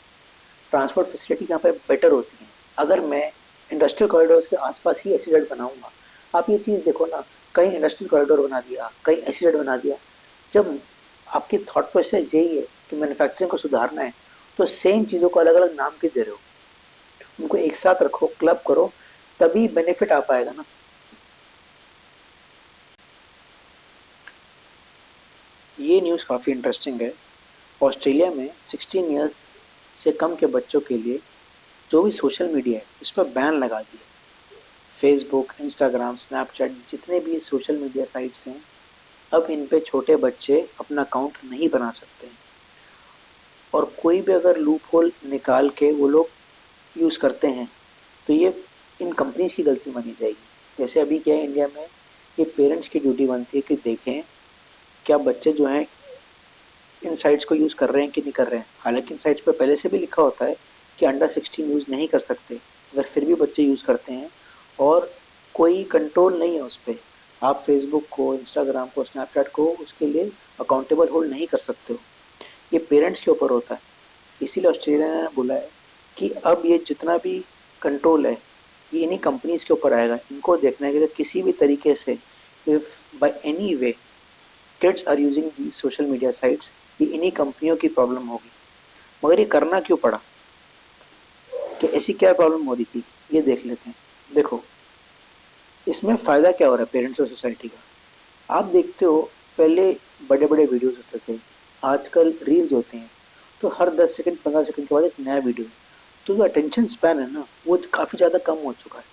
ट्रांसपोर्ट फैसिलिटी यहाँ पे बेटर होती है। अगर मैं इंडस्ट्रियल कॉरिडोर्स के आसपास ही SEZ बनाऊंगा, आप ये चीज़ देखो ना, कहीं इंडस्ट्रियल कॉरिडोर बना दिया, कहीं SEZ बना दिया, जब आपकी थॉट प्रोसेस यही है कि मैन्युफैक्चरिंग को सुधारना है, तो सेम चीज़ों को अलग अलग नाम क्यों दे रहे हो? उनको एक साथ रखो, क्लब करो, तभी बेनिफिट आ पाएगा ना। ये न्यूज़ काफ़ी इंटरेस्टिंग है। ऑस्ट्रेलिया में 16 ईयर्स से कम के बच्चों के लिए जो भी सोशल मीडिया है उस पर बैन लगा दिया। फेसबुक, इंस्टाग्राम, स्नैपचैट, जितने भी सोशल मीडिया साइट्स हैं, अब इन पे छोटे बच्चे अपना अकाउंट नहीं बना सकते हैं। और कोई भी अगर लूप होल निकाल के वो लोग यूज़ करते हैं तो ये इन कंपनीज की गलती मानी जाएगी। जैसे अभी क्या है, इंडिया में ये पेरेंट्स की ड्यूटी बनती है कि देखें क्या बच्चे जो हैं इन साइट्स को यूज़ कर रहे हैं कि नहीं कर रहे हैं। हालांकि इन साइट्स पर पहले से भी लिखा होता है कि अंडर 16 यूज़ नहीं कर सकते, अगर फिर भी बच्चे यूज़ करते हैं और कोई कंट्रोल नहीं है उस पर, आप फेसबुक को, इंस्टाग्राम को, स्नैपचैट को उसके लिए अकाउंटेबल होल्ड नहीं कर सकते हो। ये पेरेंट्स के ऊपर होता है। इसीलिए ऑस्ट्रेलिया ने बोला है कि अब ये जितना भी कंट्रोल है ये इन्हीं कंपनीज के ऊपर आएगा। इनको देखना है कि किसी भी तरीके से if by any way kids are using the social media sites, ये इन्हीं कंपनियों की प्रॉब्लम होगी। मगर ये करना क्यों पड़ा, कि ऐसी क्या प्रॉब्लम हो रही थी, ये देख लेते हैं। देखो इसमें फ़ायदा क्या हो रहा है पेरेंट्स और सोसाइटी का। आप देखते हो पहले बड़े बड़े वीडियोस होते थे, आजकल रील्स होते हैं, तो हर 10 सेकंड 15 सेकंड के बाद एक नया वीडियो, तो जो अटेंशन स्पैन है ना वो काफ़ी ज़्यादा कम हो चुका है।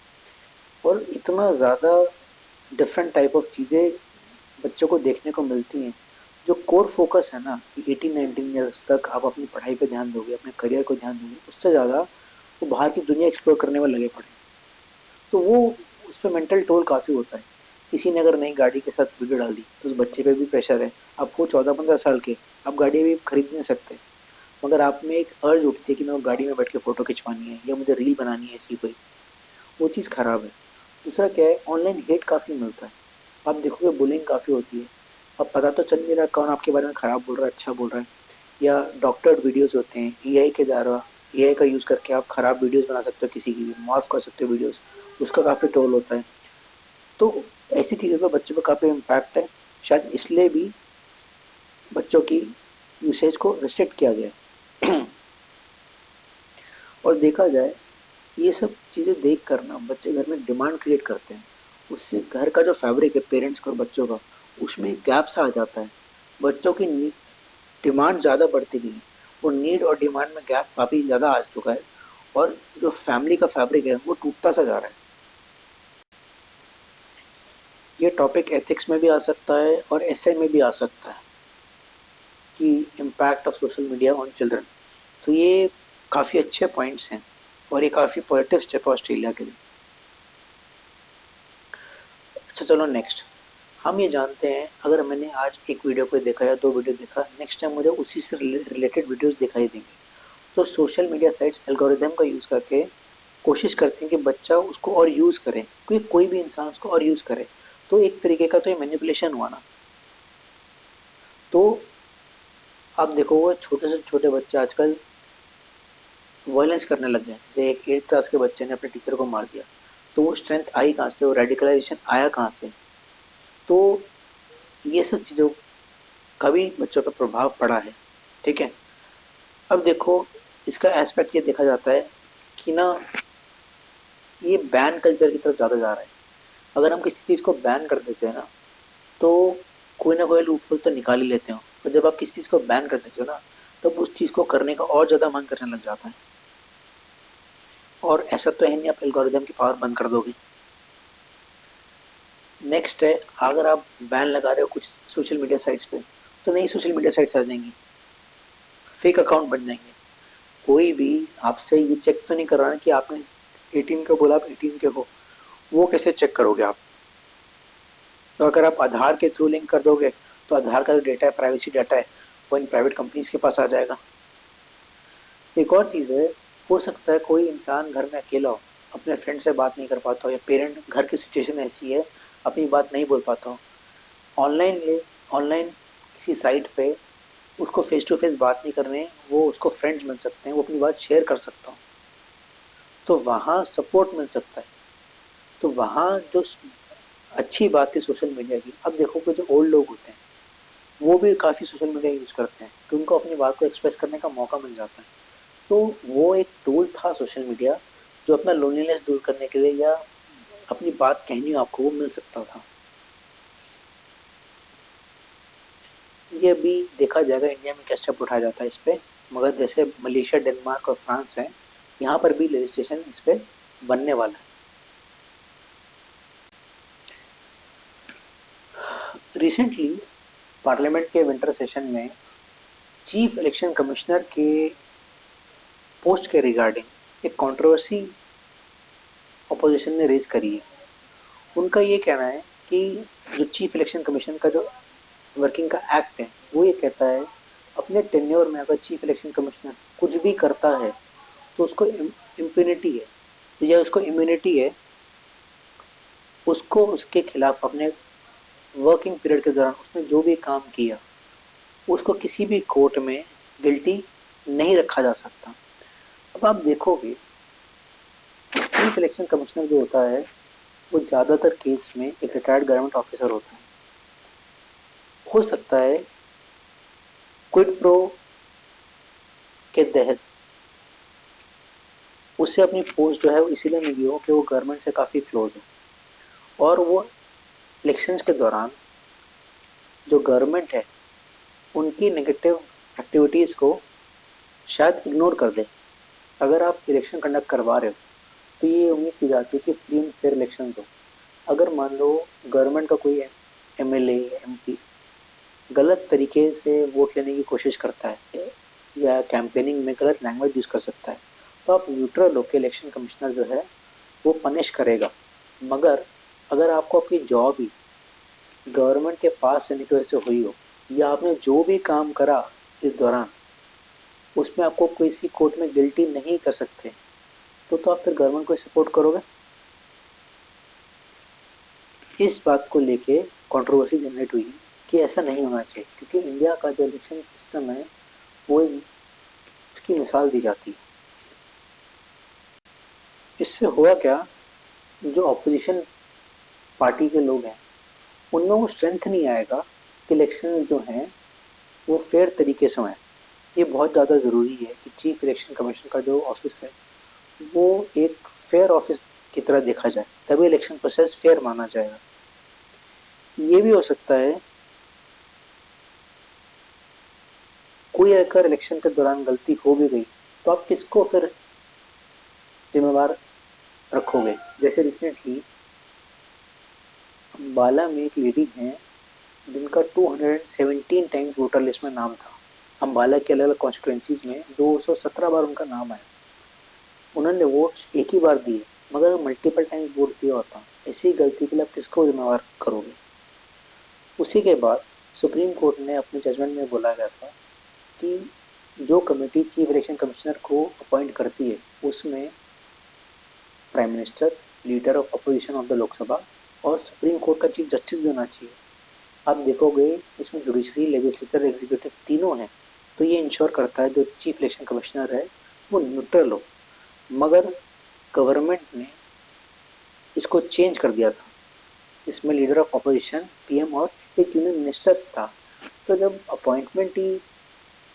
और इतना ज़्यादा डिफरेंट टाइप ऑफ चीज़ें बच्चों को देखने को मिलती हैं। जो कोर फोकस है ना कि 18-19 ईयर्स तक आप अपनी पढ़ाई पे ध्यान दोगे, अपने करियर को ध्यान दोगे, उससे ज़्यादा वो बाहर की दुनिया एक्सप्लोर करने में लगे पड़े, तो वो उस पर मेंटल टोल काफ़ी होता है। किसी ने अगर नई गाड़ी के साथ वीडियो डाल दी तो उस बच्चे पे भी प्रेशर है। आपको 14-15 साल के, आप गाड़ी भी खरीद नहीं सकते, मगर आप में एक अर्ज उठती है कि मैं वो गाड़ी में बैठ के फ़ोटो खिंचवानी है या मुझे रील बनानी है ऐसी कोई, वो चीज़ ख़राब है। दूसरा क्या है, ऑनलाइन हेट काफ़ी मिलता है। आप देखोगे बुलिंग काफ़ी होती है। अब पता तो चल नहीं रहा कौन आपके बारे में ख़राब बोल रहा है, अच्छा बोल रहा है। या डॉक्टर्ड वीडियोस होते हैं, एआई के द्वारा, एआई का यूज़ करके आप ख़राब वीडियोस बना सकते हो, किसी की भी मॉर्फ कर सकते हो वीडियोस, उसका काफ़ी ट्रोल होता है। तो ऐसी चीज़ों पर बच्चों पर काफ़ी इम्पैक्ट है। शायद इसलिए भी बच्चों की यूसेज को रिस्ट्रिक्ट किया गया है। और देखा जाए ये सब चीज़ें देख कर ना बच्चे घर में डिमांड क्रिएट करते हैं। उससे घर का जो फैब्रिक है पेरेंट्स का और बच्चों का, उसमें गैप सा आ जाता है। बच्चों की डिमांड ज़्यादा बढ़ती गई, वो नीड और डिमांड में गैप काफ़ी ज़्यादा आ चुका है, और जो फैमिली का फैब्रिक है वो टूटता सा जा रहा है। ये टॉपिक एथिक्स में भी आ सकता है और एसए में भी आ सकता है कि impact of social media on children. तो ये काफ़ी अच्छे पॉइंट्स हैं और ये काफ़ी पॉजिटिव स्टेप है ऑस्ट्रेलिया के लिए। अच्छा चलो नेक्स्ट, हम ये जानते हैं अगर मैंने आज एक वीडियो को देखा या दो वीडियो देखा, नेक्स्ट टाइम मुझे उसी से रिलेटेड वीडियोस दिखाई देंगे। तो सोशल मीडिया साइट्स एल्गोरिदम का यूज़ करके कोशिश करते हैं कि बच्चा उसको और यूज़ करे, क्योंकि कोई भी इंसान उसको और यूज़ करे। तो एक तरीके का तो ये मैनिपुलेशन हुआ ना। तो आप देखोगे छोटे से छोटे बच्चे आजकल वायलेंस करने लग गए हैं। जैसे एक 8th क्लास के बच्चे ने अपने टीचर को मार दिया, तो वो स्ट्रेंथ आई कहाँ से, वो रेडिकलाइजेशन आया कहाँ से? तो ये सब चीज़ों का भी बच्चों पर प्रभाव पड़ा है। ठीक है, अब देखो इसका एस्पेक्ट ये देखा जाता है कि ना ये बैन कल्चर की तरफ ज़्यादा जा रहा है। अगर हम किसी चीज़ को बैन कर देते हैं ना, तो कोई ना कोई लूपहोल तो निकाल ही लेते हो, और जब आप किसी चीज़ को बैन कर देते हो ना, तब उस चीज़ को करने का और ज़्यादा मन करने लग जाता है। और ऐसा तो है नहीं आप एल्गोरिदम की पावर बंद कर दोगे। नेक्स्ट है, अगर आप बैन लगा रहे हो कुछ सोशल मीडिया साइट्स पे, तो नई सोशल मीडिया साइट्स आ जाएंगी, फेक अकाउंट बन जाएंगे। कोई भी आपसे ये चेक तो नहीं कर रहा है कि आपने 18 का बोला, आप 18 के हो, वो कैसे चेक करोगे आप? तो अगर आप आधार के थ्रू लिंक कर दोगे, तो आधार का जो डेटा है, प्राइवेसी डाटा है, वो इन प्राइवेट कंपनीज के पास आ जाएगा। एक और चीज़ है, हो सकता है कोई इंसान घर में अकेला हो, अपने फ्रेंड से बात नहीं कर पाता हो, या पेरेंट घर की सिचुएशन ऐसी है अपनी बात नहीं बोल पाता हो, ऑनलाइन किसी साइट पे उसको फेस टू फेस बात नहीं करने, वो उसको फ्रेंड्स बन सकते हैं, वो अपनी बात शेयर कर सकता हो, तो वहाँ सपोर्ट मिल सकता है। तो वहाँ जो अच्छी बात है सोशल मीडिया की, अब देखो कि जो ओल्ड लोग होते हैं वो भी काफ़ी सोशल मीडिया यूज़ करते हैं, तो उनको अपनी बात को एक्सप्रेस करने का मौका मिल जाता है। तो वो एक टूल था सोशल मीडिया, जो अपना लोनलीनेस दूर करने के लिए या अपनी बात कहनी हो आपको, वो मिल सकता था। ये भी देखा जाएगा इंडिया में क्या स्टेप उठाया जाता है इस पर, मगर जैसे मलेशिया, डेनमार्क और फ्रांस है, यहाँ पर भी लेजिस्लेशन इस पर बनने वाला है। रिसेंटली पार्लियामेंट के विंटर सेशन में चीफ इलेक्शन कमिश्नर के पोस्ट के रिगार्डिंग एक कंट्रोवर्सी अपोजिशन ने रेज करी है। उनका ये कहना है कि जो चीफ इलेक्शन कमीशन का जो वर्किंग का एक्ट है, वो ये कहता है अपने टेन्योर में अगर चीफ इलेक्शन कमिश्नर कुछ भी करता है तो उसको इम्यूनिटी है, तो यह उसको इम्यूनिटी है, उसको उसके खिलाफ अपने वर्किंग पीरियड के दौरान उसने जो भी काम किया उसको किसी भी कोर्ट में गिल्टी नहीं रखा जा सकता। अब आप देखोगे चीफ इलेक्शन कमिश्नर जो होता है वो ज़्यादातर केस में एक रिटायर्ड गवर्नमेंट ऑफिसर होता है। हो सकता है क्विड प्रो के तहत उसे अपनी पोस्ट जो है वो इसीलिए मिली हो कि वो गवर्नमेंट से काफ़ी क्लोज हो, और वो इलेक्शंस के दौरान जो गवर्नमेंट है उनकी नेगेटिव एक्टिविटीज़ को शायद इग्नोर कर दे। अगर आप इलेक्शन कंडक्ट करवा रहे हो तो ये उम्मीद की जाती है कि फ्री एंड फेयर इलेक्शन हो। अगर मान लो गवर्नमेंट का कोई एमएलए या एमपी गलत तरीके से वोट लेने की कोशिश करता है या कैंपेनिंग में गलत लैंग्वेज यूज़ कर सकता है, तो आप न्यूट्रल होकर इलेक्शन कमिश्नर जो है वो पनिश करेगा। मगर अगर आपको अपनी जॉब ही गवर्नमेंट के पास रहने की वजह से हुई हो, या आपने जो भी काम करा इस दौरान उसमें आपको किसी कोर्ट में गिल्टी नहीं कर सकते, तो आप फिर गवर्नमेंट को सपोर्ट करोगे? इस बात को लेके कंट्रोवर्सी जनरेट हुई कि ऐसा नहीं होना चाहिए, क्योंकि इंडिया का जो इलेक्शन सिस्टम है वो उसकी मिसाल दी जाती है। इससे हुआ क्या, जो अपोजिशन पार्टी के लोग हैं उनमें वो स्ट्रेंथ नहीं आएगा कि इलेक्शंस जो हैं वो फेयर तरीके से हों। ये बहुत ज़्यादा ज़रूरी है कि चीफ इलेक्शन कमीशन का जो ऑफिस है वो एक फेयर ऑफिस की तरह देखा जाए, तभी इलेक्शन प्रोसेस फेयर माना जाएगा। ये भी हो सकता है कोई अगर इलेक्शन के दौरान गलती हो भी गई तो आप किसको फिर जिम्मेवार रखोगे? जैसे रिसेंटली अम्बाला में एक लेडी हैं जिनका 217 टाइम्स वोटर लिस्ट में नाम था। अम्बाला के अलग अलग कॉन्स्टिट्यूंसीज में 217 बार उनका नाम आया। उन्होंने वोट एक ही बार दिए, मगर मल्टीपल टाइम्स वोट दिया होता, ऐसी गलती के लिए आप किसको जिम्मेवार करोगे? उसी के बाद सुप्रीम कोर्ट ने अपने जजमेंट में बोला गया था कि जो कमेटी चीफ इलेक्शन कमिश्नर को अपॉइंट करती है उसमें prime minister, leader of opposition of the Lok Sabha और सुप्रीम कोर्ट का चीफ जस्टिस भी होना चाहिए। आप देखोगे इसमें जुडिशरी, लेजिस्लेचर, एग्जीक्यूटिव तीनों हैं। तो ये इंश्योर करता है जो चीफ इलेक्शन कमिश्नर है वो न्यूट्रल हो। मगर गवर्नमेंट ने इसको चेंज कर दिया था। इसमें लीडर ऑफ अपोजिशन, पीएम और एक यूनियन मिनिस्टर था। तो जब अपॉइंटमेंट ही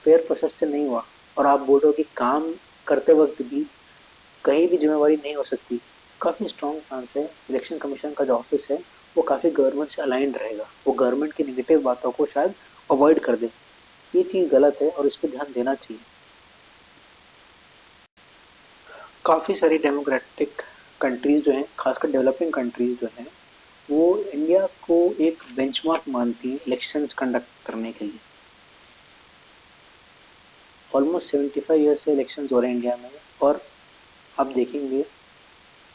फेयर प्रोसेस से नहीं हुआ और आप बोल रहे हो कि काम करते वक्त भी कहीं भी जिम्मेवारी नहीं हो सकती, काफ़ी स्ट्रॉन्ग चांस है इलेक्शन कमीशन का जो ऑफिस है वो काफ़ी गवर्नमेंट से अलाइंड रहेगा, वो गवर्नमेंट की नेगेटिव बातों को शायद अवॉइड कर दे। ये चीज़ गलत है और इस पर ध्यान देना चाहिए। काफ़ी सारी डेमोक्रेटिक कंट्रीज़ जो हैं, खासकर डेवलपिंग कंट्रीज़ जो हैं, वो इंडिया को एक बेंचमार्क मानती हैं इलेक्शंस कंडक्ट करने के लिए। ऑलमोस्ट 75 ईयर्स से इलेक्शंस हो रहे हैं इंडिया में और आप देखेंगे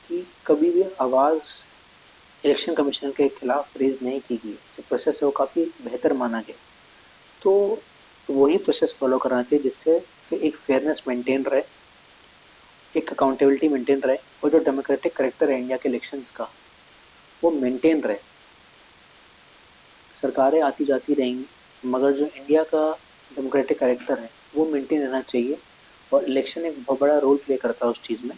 कि कभी भी आवाज़ इलेक्शन कमीशन के खिलाफ रेज नहीं की गई। जो प्रोसेस है वो काफ़ी बेहतर माना गया। तो वही प्रोसेस फॉलो करना चाहिए जिससे एक फेयरनेस मेंटेन रहे, एक अकाउंटेबिलिटी मेंटेन रहे और जो डेमोक्रेटिक करेक्टर है इंडिया के इलेक्शंस का वो मेंटेन रहे। सरकारें आती जाती रहेंगी मगर जो इंडिया का डेमोक्रेटिक करेक्टर है वो मेंटेन रहना चाहिए और इलेक्शन एक बहुत बड़ा रोल प्ले करता है उस चीज़ में।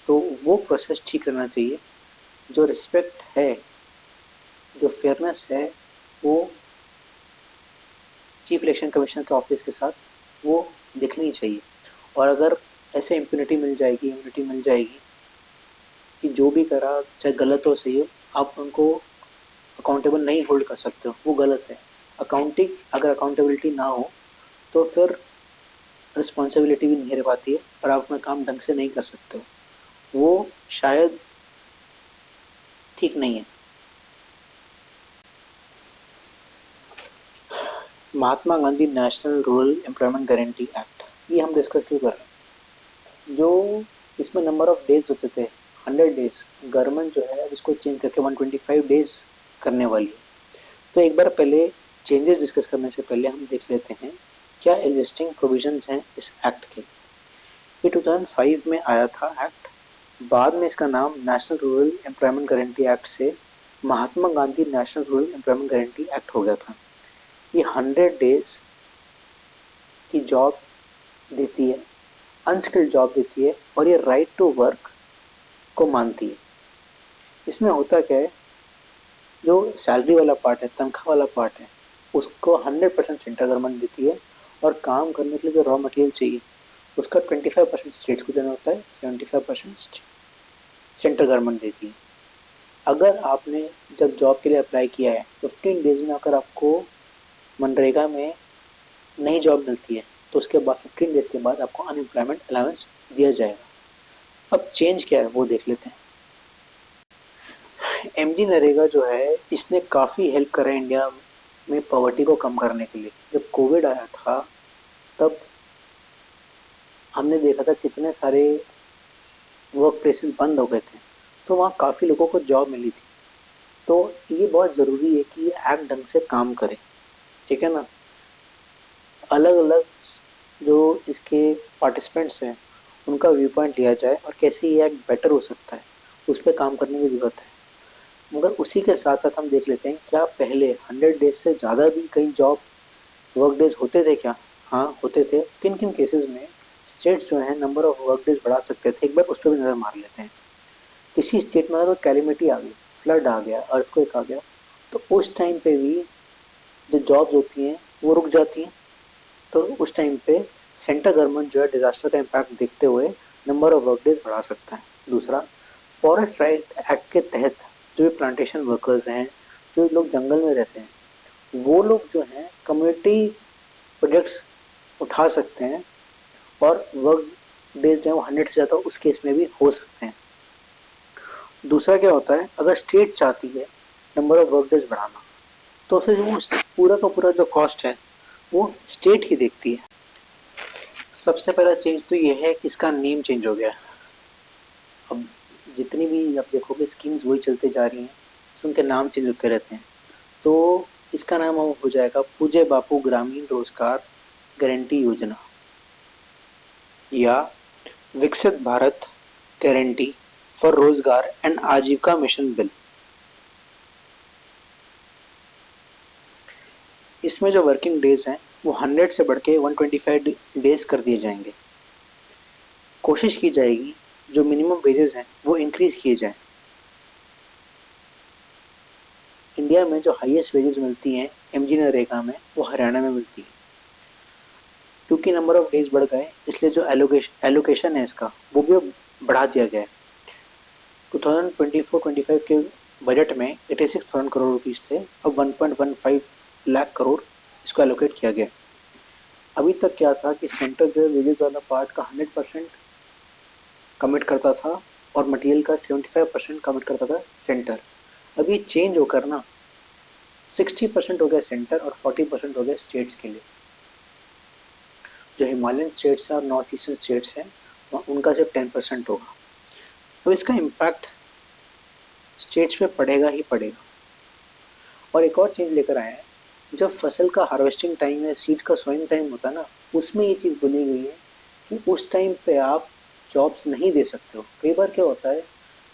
तो वो प्रोसेस ठीक रहना चाहिए। जो रिस्पेक्ट है, जो फेयरनेस है वो चीफ इलेक्शन कमीशन के ऑफिस के साथ वो दिखनी चाहिए। और अगर ऐसे इम्यूनिटी मिल जाएगी कि जो भी करा चाहे गलत हो सही हो आप उनको अकाउंटेबल नहीं होल्ड कर सकते हो, वो गलत है। अगर अकाउंटेबिलिटी ना हो तो फिर रिस्पॉन्सिबिलिटी भी नहीं रह पाती है और आप अपना काम ढंग से नहीं कर सकते हो, वो शायद ठीक नहीं है। Mahatma Gandhi national rural employment guarantee act, ये हम डिस्कस क्यों कर रहे हैं? जो इसमें नंबर ऑफ डेज होते थे 100 डेज, गवर्नमेंट जो है इसको चेंज करके 125 डेज करने वाली है। तो एक बार पहले चेंजेस डिस्कस करने से पहले हम देख लेते हैं क्या एग्जिस्टिंग प्रोविजंस हैं इस एक्ट के। ये 2005 में आया था एक्ट, बाद में इसका नाम national rural employment guarantee act से Mahatma Gandhi national rural employment guarantee act हो गया था। ये 100 डेज की जॉब देती है, अनस्किल्ड जॉब देती है और ये राइट टू वर्क को मानती है। इसमें होता क्या है, जो सैलरी वाला पार्ट है, तनख्वाह वाला पार्ट है, उसको 100% सेंट्रल गवर्नमेंट देती है और काम करने के लिए जो रॉ मटेरियल चाहिए उसका 25% स्टेट्स को देना होता है, 75% सेंट्रल गवर्नमेंट देती है। अगर आपने जब जॉब के लिए अप्लाई किया है 15 डेज में अगर आपको मनरेगा में नई जॉब मिलती है तो उसके बाद 15 डेज के बाद आपको अनएम्प्लॉयमेंट अलाउंस दिया जाएगा। अब चेंज क्या है वो देख लेते हैं। एमजी नरेगा जो है इसने काफ़ी हेल्प करा है इंडिया में पॉवर्टी को कम करने के लिए। जब कोविड आया था तब हमने देखा था कितने सारे वर्क प्लेसेस बंद हो गए थे, तो वहाँ काफ़ी लोगों को जॉब मिली थी। तो ये बहुत ज़रूरी है कि ये एक्ट ढंग से काम करे, ठीक है ना। अलग अलग जो इसके पार्टिसिपेंट्स हैं उनका व्यू पॉइंट लिया जाए और कैसे ये एक्ट बेटर हो सकता है उस पर काम करने की ज़रूरत है। मगर उसी के साथ साथ हम देख लेते हैं क्या पहले 100 डेज से ज़्यादा भी कई जॉब वर्क डेज होते थे क्या? हाँ होते थे। किन किन केसेस में स्टेट्स जो हैं नंबर ऑफ वर्क डेज बढ़ा सकते थे, एक बार उस पर भी नज़र मार लेते हैं। किसी स्टेट में अगर कैलेमिटी आ गई, फ्लड आ गया, अर्थक्वेक आ गया, तो उस टाइम पे भी जो जॉब्स होती हैं वो रुक जाती हैं। तो उस टाइम पे सेंट्रल गवर्नमेंट जो है डिजास्टर का इम्पैक्ट देखते हुए नंबर ऑफ वर्क डेज बढ़ा सकता है। दूसरा, फॉरेस्ट राइट एक्ट के तहत जो प्लांटेशन वर्कर्स हैं, जो लोग जंगल में रहते हैं, वो लोग जो हैं कम्युनिटी प्रोजेक्ट्स उठा सकते हैं और वर्क डेज जो है वो 100 से ज़्यादा उस केस में भी हो सकते हैं। दूसरा क्या होता है, अगर स्टेट चाहती है नंबर ऑफ वर्क डेज बढ़ाना तो फिर वो पूरा का पूरा जो कॉस्ट है वो स्टेट ही देखती है। सबसे पहला चेंज तो ये है कि इसका नेम चेंज हो गया। अब जितनी भी आप देखोगे स्कीम्स वही चलते जा रही हैं, तो उनके नाम चेंज होते रहते हैं। तो इसका नाम अब हो जाएगा पूज्य बापू ग्रामीण रोजगार गारंटी योजना। या विकसित भारत गारंटी फॉर रोजगार एंड आजीविका मिशन बिल। इसमें जो वर्किंग डेज हैं वो 100 से बढ़ के 125 डेज कर दिए जाएंगे। कोशिश की जाएगी जो मिनिमम वेजेस हैं वो इंक्रीज किए जाएं। इंडिया में जो हाईएस्ट वेजेस मिलती हैं एमजी नरेगा में वो हरियाणा में मिलती है। क्योंकि नंबर ऑफ डेज बढ़ गए इसलिए जो एलोकेशन है इसका वो भी बढ़ा दिया गया है। 2024-25 के बजट में 86,000 करोड़ रुपीस थे, अब 1.15 लाख करोड़ इसको एलोकेट किया गया। अभी तक क्या था कि सेंटर जो वेजेस वाला पार्ट का 100% कमिट करता था और मटेरियल का 75% कमिट करता था सेंटर। अभी चेंज होकर ना 60% हो गया सेंटर और 40% हो गया स्टेट्स के लिए। जो हिमालयन स्टेट्स हैं और नॉर्थ ईस्टर्न स्टेट्स हैं उनका सिर्फ 10% होगा। तो इसका इम्पैक्ट स्टेट्स पे पड़ेगा ही पड़ेगा। और एक और चेंज लेकर आए हैं, जब फसल का हार्वेस्टिंग टाइम या सीड का सोइंग टाइम होता है ना, उसमें ये चीज़ बोली गई है कि उस टाइम पे आप जॉब्स नहीं दे सकते हो। कई बार क्या होता है,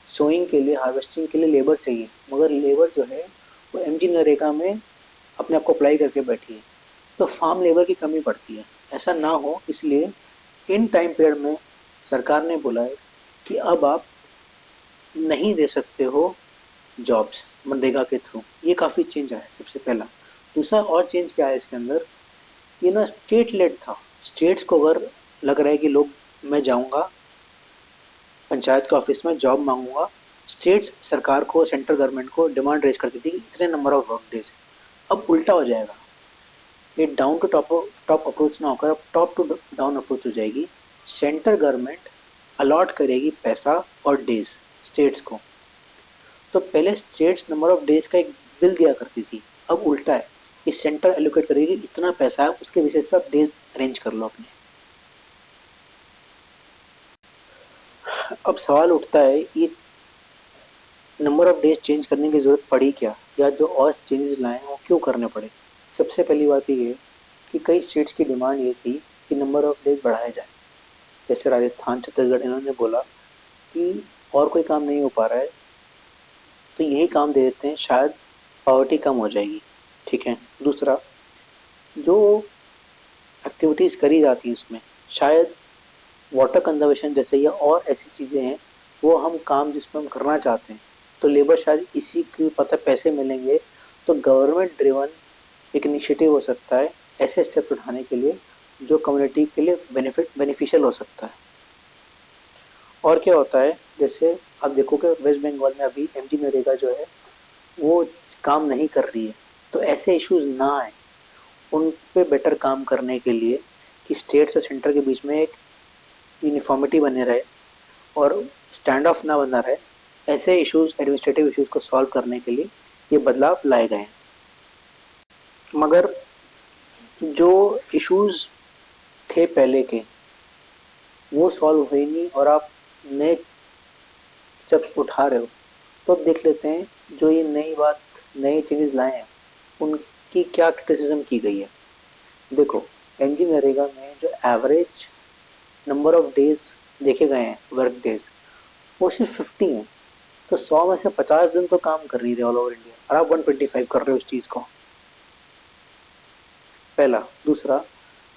सोइंग के लिए हार्वेस्टिंग के लिए लेबर चाहिए, मगर लेबर जो है वो एमजी नरेगा में अपने आप को अप्लाई करके बैठी है, तो फार्म लेबर की कमी पड़ती है। ऐसा ना हो इसलिए इन टाइम पीरियड में सरकार ने बोला है कि अब आप नहीं दे सकते हो जॉब्स मनरेगा के थ्रू। ये काफ़ी चेंज आया है सबसे पहला। दूसरा और चेंज क्या है इसके अंदर, ये ना स्टेट लेड था। स्टेट्स को अगर लग रहा है कि लोग मैं जाऊंगा पंचायत के ऑफिस में जॉब मांगूंगा, स्टेट्स सरकार को, सेंट्रल गवर्नमेंट को डिमांड रेज करती थी कि इतने नंबर ऑफ वर्क डेज। अब उल्टा हो जाएगा, ये डाउन टू टॉप अप्रोच ना होकर अब टॉप टू डाउन अप्रोच हो जाएगी। सेंट्रल गवर्नमेंट अलॉट करेगी पैसा और डेज स्टेट्स को। तो पहले स्टेट्स नंबर ऑफ डेज का एक बिल दिया करती थी, अब उल्टा है कि सेंटर एलोकेट करेगी इतना पैसा है, उसके बेसिस पे आप डेज अरेंज कर लो अपने। अब सवाल उठता है ये नंबर ऑफ डेज चेंज करने की ज़रूरत पड़ी क्या, या जो और चेंजेस लाए हैं वो क्यों करने पड़े। सबसे पहली बात ये है कि कई स्टेट्स की डिमांड ये थी कि नंबर ऑफ डेज बढ़ाया जाए। जैसे राजस्थान, छत्तीसगढ़, इन्होंने बोला कि और कोई काम नहीं हो पा रहा है तो यही काम दे देते हैं, शायद पॉवर्टी कम हो जाएगी। ठीक है। दूसरा, जो एक्टिविटीज़ करी जाती हैं इसमें, शायद वाटर कंजर्वेशन जैसे या और ऐसी चीज़ें हैं वो हम काम जिसमें हम करना चाहते हैं, तो लेबर शायद इसी की पता पैसे मिलेंगे, तो गवर्नमेंट ड्रिवन एक इनिशिएटिव हो सकता है ऐसे स्टेप उठाने के लिए जो कम्युनिटी के लिए बेनिफिशियल हो सकता है। और क्या होता है, जैसे आप देखोगे वेस्ट बंगाल में अभी एमजी नरेगा जो है वो काम नहीं कर रही है, तो ऐसे इश्यूज ना आए उन पे बेटर काम करने के लिए कि स्टेट्स और सेंटर के बीच में एक यूनिफॉर्मिटी बने रहे और स्टैंड ऑफ ना बना रहे, ऐसे इश्यूज, एडमिनिस्ट्रेटिव इश्यूज को सॉल्व करने के लिए ये बदलाव लाए गए हैं। मगर जो इश्यूज थे पहले के वो सॉल्व हुए नहीं और आप नए स्टेप्स उठा रहे हो, तो अब देख लेते हैं जो ये नई बात, नए चेंजेस लाए हैं उनकी क्या क्रिटिसिज्म की गई है। देखो, एमजी नरेगा में जो एवरेज नंबर ऑफ डेज देखे गए हैं, वर्क डेज, वो सिर्फ 50 हैं। तो 100 में से 50 दिन तो काम कर नहीं रहे ऑल ओवर इंडिया, और आप 125 कर रहे हो उस चीज़ को। पहला। दूसरा,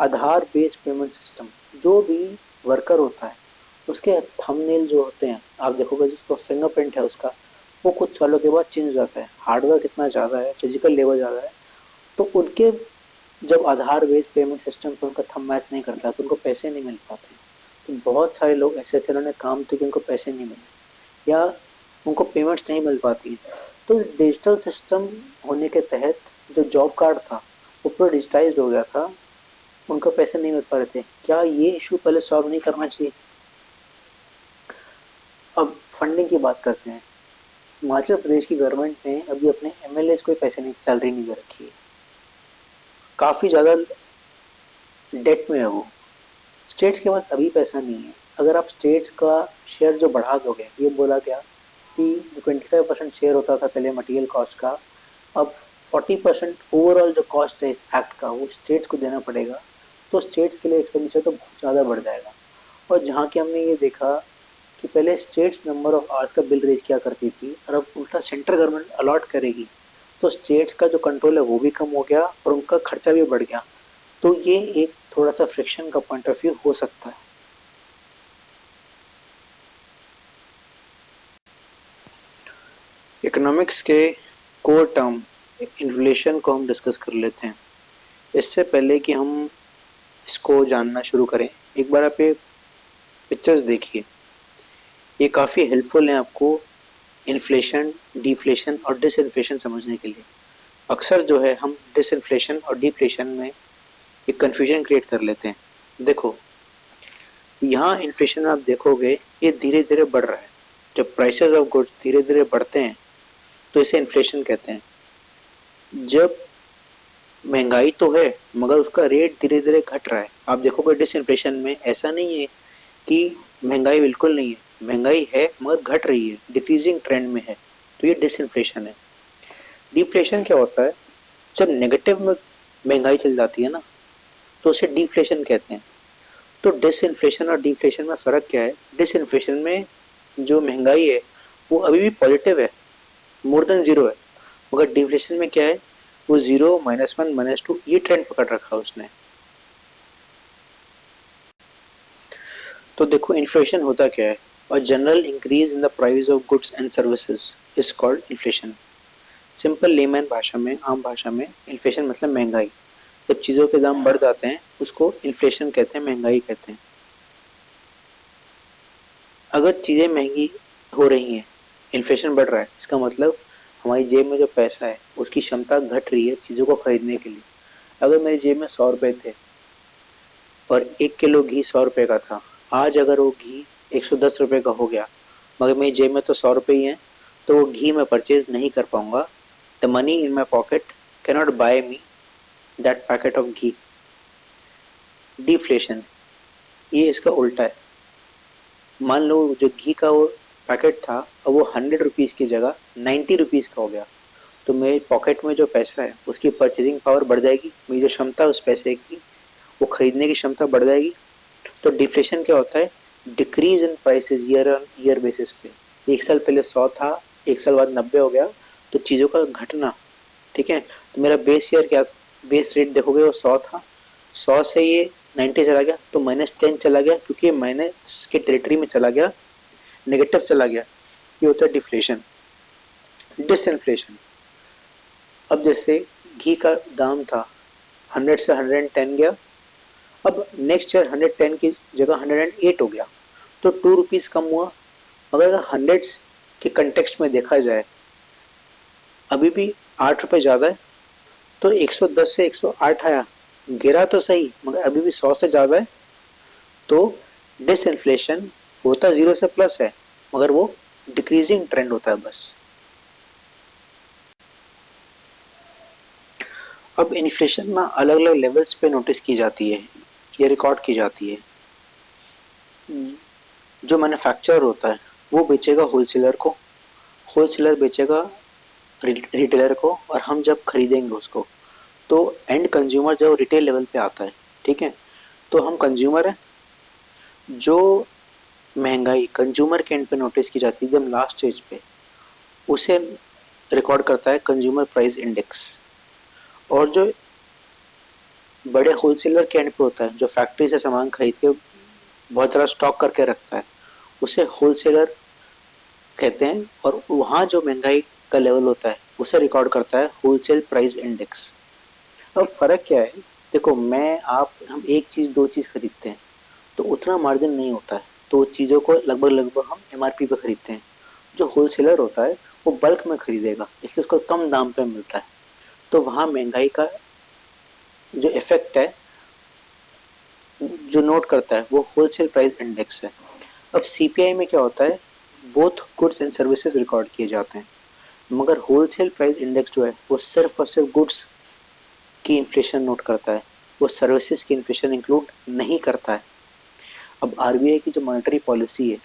आधार बेस्ड पेमेंट सिस्टम, जो भी वर्कर होता है उसके थंबनेल जो होते हैं, आप देखोगे जिसको फिंगरप्रिंट है उसका, वो कुछ सालों के बाद चेंज हो जाता है। हार्डवर्क इतना ज़्यादा है, फिजिकल लेबर ज़्यादा है, तो उनके जब आधार बेस्ड पेमेंट सिस्टम पर उनका थंब मैच नहीं करता तो उनको पैसे नहीं मिल पाते। तो बहुत सारे लोग ऐसे थे उन्होंने काम किया कि उनको पैसे नहीं मिले या उनको पेमेंट्स नहीं मिल पाती। तो डिजिटल सिस्टम होने के तहत जो जॉब कार्ड था वो पूरा डिजिटाइज हो गया था, उनको पैसे नहीं मिल पा रहे थे। क्या ये इशू पहले सॉल्व नहीं करना चाहिए। अब फंडिंग की बात करते हैं। हिमाचल प्रदेश की गवर्नमेंट ने अभी अपने एमएलएज को पैसे नहीं, सैलरी नहीं दे रखी है, काफ़ी ज़्यादा डेट में है वो। स्टेट्स के पास अभी पैसा नहीं है। अगर आप स्टेट्स का शेयर जो बढ़ा दोगे, ये बोला गया कि 25% शेयर होता था पहले मटेरियल कॉस्ट का, अब 40% ओवरऑल जो कॉस्ट है इस एक्ट का वो स्टेट्स को देना पड़ेगा, तो स्टेट्स के लिए एक्सपेंडिचर तो बहुत ज़्यादा बढ़ जाएगा। और जहाँ की हमने ये देखा कि पहले स्टेट्स नंबर ऑफ आवर्स का बिल रेज किया करती थी और अब उल्टा सेंट्रल गवर्नमेंट अलॉट करेगी, तो स्टेट्स का जो कंट्रोल है वो भी कम हो गया और उनका खर्चा भी बढ़ गया। तो ये एक थोड़ा सा फ्रिक्शन का पॉइंट ऑफ व्यू हो सकता है। इकोनॉमिक्स के कोर टर्म इन्फ्लेशन को हम डिस्कस कर लेते हैं। इससे पहले कि हम इसको जानना शुरू करें, एक बार आप ये पिक्चर्स देखिए। ये काफ़ी हेल्पफुल हैं आपको इन्फ्लेशन, डिफ्लेशन और डिसइन्फ्लेशन समझने के लिए। अक्सर जो है हम डिसइन्फ्लेशन और डिफ्लेशन में एक कन्फ्यूजन क्रिएट कर लेते हैं। देखो, यहाँ इन्फ्लेशन आप देखोगे ये धीरे धीरे बढ़ रहा है। जब प्राइसेस ऑफ गुड्स धीरे धीरे बढ़ते हैं तो इसे इन्फ्लेशन कहते हैं। जब महंगाई तो है मगर उसका रेट धीरे धीरे घट रहा है, आप देखोगे डिसइन्फ्लेशन में ऐसा नहीं है कि महंगाई बिल्कुल नहीं है, महंगाई है मगर घट रही है, डिक्रीजिंग ट्रेंड में है, तो ये डिसइन्फ्लेशन है। डिफ्लेशन क्या होता है? जब नेगेटिव में महंगाई चल जाती है ना, तो उसे डिफ्लेशन कहते हैं। तो डिसइन्फ्लेशन और डिफ्लेशन में फ़र्क क्या है? डिसइन्फ्लेशन में जो महंगाई है वो अभी भी पॉजिटिव है, मोर देन ज़ीरो है, मगर डिफ्लेशन में क्या है, वो ज़ीरो, -1, -2 ये ट्रेंड पकड़ रखा है उसने। तो देखो इन्फ्लेशन होता क्या है? और general increase in the price of goods and services is called inflation. Simple layman भाषा में, आम भाषा में, इन्फ्लेशन मतलब महंगाई। जब चीज़ों के दाम बढ़ जाते हैं उसको इन्फ्लेशन कहते हैं, महंगाई कहते हैं। अगर चीज़ें महंगी हो रही हैं, इन्फ्लेशन बढ़ रहा है, इसका मतलब हमारी जेब में जो पैसा है उसकी क्षमता घट रही है चीज़ों को खरीदने के लिए। अगर मेरी जेब में 100 रुपये थे और 1 किलो घी 100 रुपये का था, आज अगर वो घी 110 रुपये का हो गया मगर मेरी जेब में तो 100 रुपये ही हैं, तो वो घी मैं परचेज नहीं कर पाऊँगा। The money in my pocket cannot buy me that packet of ghee. Deflation ये इसका उल्टा है। मान लो जो घी का वो पैकेट था अब वो 100 रुपीज़ की जगह 90 रुपीज़ का हो गया, तो मेरे पॉकेट में जो पैसा है उसकी परचेजिंग पावर बढ़ जाएगी, मेरी जो क्षमता है उस पैसे की, वो खरीदने की क्षमता बढ़ जाएगी। तो डिफ्लेशन क्या होता है? Decrease in prices year on year basis पे। एक साल पहले 100 था, एक साल बाद 90 हो गया, तो चीज़ों का घटना। ठीक है, तो मेरा बेस ईयर क्या, बेस रेट देखोगे वो 100 था, 100 से ये 90 चला गया तो -10 चला गया, क्योंकि ये माइनस के टेरिटरी में चला गया, नेगेटिव चला गया। ये होता है डिफ्लेशन। डिसइन्फ्लेशन, अब जैसे घी का दाम था 100 से 110 गया, अब नेक्स्ट ईयर 110 की जगह 108 हो गया, तो 2 रुपीज़ कम हुआ। अगर 100 के कंटेक्स्ट में देखा जाए अभी भी 8 रुपये ज़्यादा है, तो 110 से 108 आया, गिरा तो सही मगर अभी भी 100 से ज़्यादा है। तो डिसइन्फ्लेशन होता 0 से प्लस है मगर वो डिक्रीजिंग ट्रेंड होता है बस। अब इन्फ्लेशन ना अलग अलग लेवल्स पे नोटिस की जाती है, ये रिकॉर्ड की जाती है। जो मैन्युफैक्चरर होता है वो बेचेगा होलसेलर को, होलसेलर बेचेगा रिटेलर को, और हम जब खरीदेंगे उसको तो एंड कंज्यूमर जब रिटेल लेवल पे आता है, ठीक है, तो हम कंज्यूमर हैं। जो महंगाई कंज्यूमर के एंड पे नोटिस की जाती है एकदम लास्ट स्टेज पे, उसे रिकॉर्ड करता है कंज्यूमर प्राइस इंडेक्स। और जो बड़े होलसेलर के एंड पे होता है, जो फैक्ट्री से सामान खरीद के बहुत सारा स्टॉक करके रखता है, उसे होलसेलर कहते हैं। और वहाँ जो महंगाई का लेवल होता है उसे रिकॉर्ड करता है होलसेल प्राइस इंडेक्स। अब फ़र्क क्या है? देखो, मैं आप हम एक चीज़ 2 चीज़ खरीदते हैं तो उतना मार्जिन नहीं होता है, तो चीज़ों को लगभग लगभग हम एमआरपी पे खरीदते हैं। जो होलसेलर होता है वो बल्क में खरीदेगा, इसलिए उसको कम दाम पे मिलता है, तो वहाँ महंगाई का जो इफेक्ट है जो नोट करता है वो होलसेल प्राइस इंडेक्स है। अब सीपीआई में क्या होता है? Both goods and services record किए जाते हैं, मगर होलसेल प्राइस इंडेक्स जो है वो सिर्फ और सिर्फ गुड्स की इन्फ्लेशन नोट करता है, वो सर्विसेज की इन्फ्लेशन इंक्लूड नहीं करता है। अब आरबीआई की जो मॉनेटरी पॉलिसी है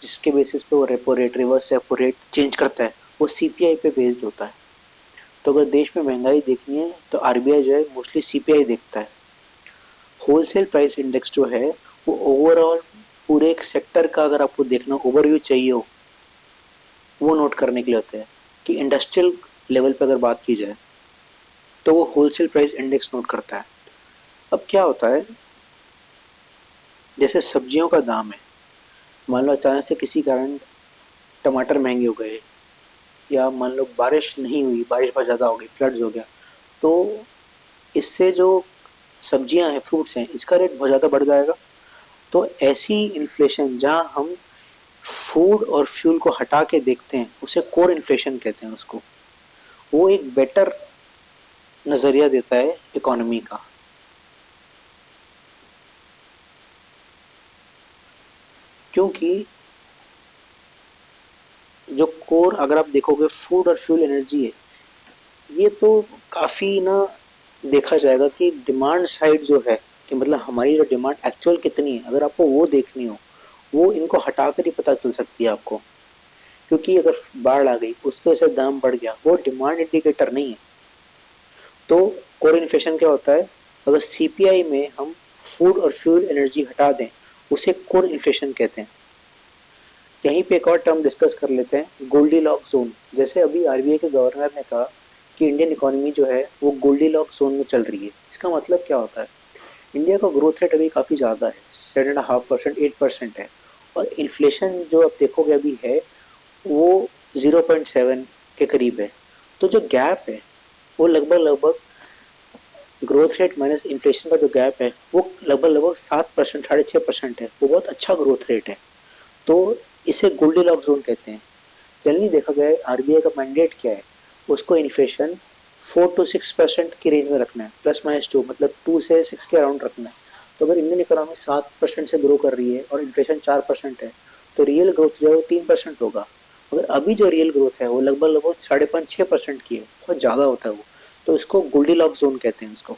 जिसके बेसिस पे वो repo rate, reverse repo rate change करता है, वो सीपीआई पे बेस्ड होता है। तो अगर देश में महंगाई देखनी है तो आरबीआई जो है मोस्टली सीपीआई देखता है। होलसेल प्राइस इंडेक्स जो है वो ओवरऑल पूरे एक सेक्टर का अगर आपको देखना ओवरव्यू चाहिए हो, वो नोट करने के लिए होता है कि इंडस्ट्रियल लेवल पे अगर बात की जाए तो वो होलसेल प्राइस इंडेक्स नोट करता है। अब क्या होता है, जैसे सब्जियों का दाम है, मान लो अचानक से किसी कारण टमाटर महंगे हो गए, या मान लो बारिश नहीं हुई, बारिश बहुत ज़्यादा हो गई, फ्लड्स हो गया, तो इससे जो सब्जियां हैं, फ्रूट्स हैं, इसका रेट बहुत ज़्यादा बढ़ जाएगा। तो ऐसी इन्फ्लेशन जहाँ हम फूड और फ्यूल को हटा के देखते हैं, उसे कोर इन्फ्लेशन कहते हैं उसको। वो एक बेटर नज़रिया देता है इकोनॉमी का। क्योंकि जो कोर अगर आप देखोगे फूड और फ्यूल एनर्जी है, ये तो काफ़ी ना देखा जाएगा कि डिमांड साइड जो है, कि मतलब हमारी जो डिमांड एक्चुअल कितनी है, अगर आपको वो देखनी हो, वो इनको हटा कर ही पता चल सकती है आपको। क्योंकि अगर बाढ़ आ गई, उसकी वजह से दाम बढ़ गया, वो डिमांड इंडिकेटर नहीं है। तो कोर इन्फ्लेशन क्या होता है, अगर सीपीआई में हम फूड और फ्यूल एनर्जी हटा दें, उसे कोर इन्फ्लेशन कहते हैं। यहीं पे एक और टर्म डिस्कस कर लेते हैं, गोल्डी लॉक जोन। जैसे अभी आरबीआई के गवर्नर ने कहा कि इंडियन इकोनॉमी जो है वो गोल्डी लॉक जोन में चल रही है। इसका मतलब क्या होता है, इंडिया का ग्रोथ रेट अभी काफ़ी ज़्यादा है, 7.5%, 8% है, और इन्फ्लेशन जो आप देखोगे अभी है वो 0.7 के करीब है। तो जो गैप है वो लगभग ग्रोथ रेट माइनस इन्फ्लेशन का जो गैप है वो लगभग 7%, 6.5% है। वो बहुत अच्छा ग्रोथ रेट है। तो इसे गोल्डी लॉक जोन कहते हैं। जनरली देखा गया है आरबीआई का मैंडेट क्या है, उसको इन्फ्लेशन 4 to 6% की रेंज में रखना है, +-2, मतलब 2 से 6 के अराउंड रखना है। तो अगर इंडियन इकोनॉमी 7% से ग्रो कर रही है और इन्फ्लेशन 4% है, तो रियल ग्रोथ जो है वो 3% होगा। मगर अभी जो रियल ग्रोथ है वो लगभग 5.5-6% की है, बहुत ज़्यादा होता है वो। तो इसको गोल्डी लॉक जोन कहते हैं उसको।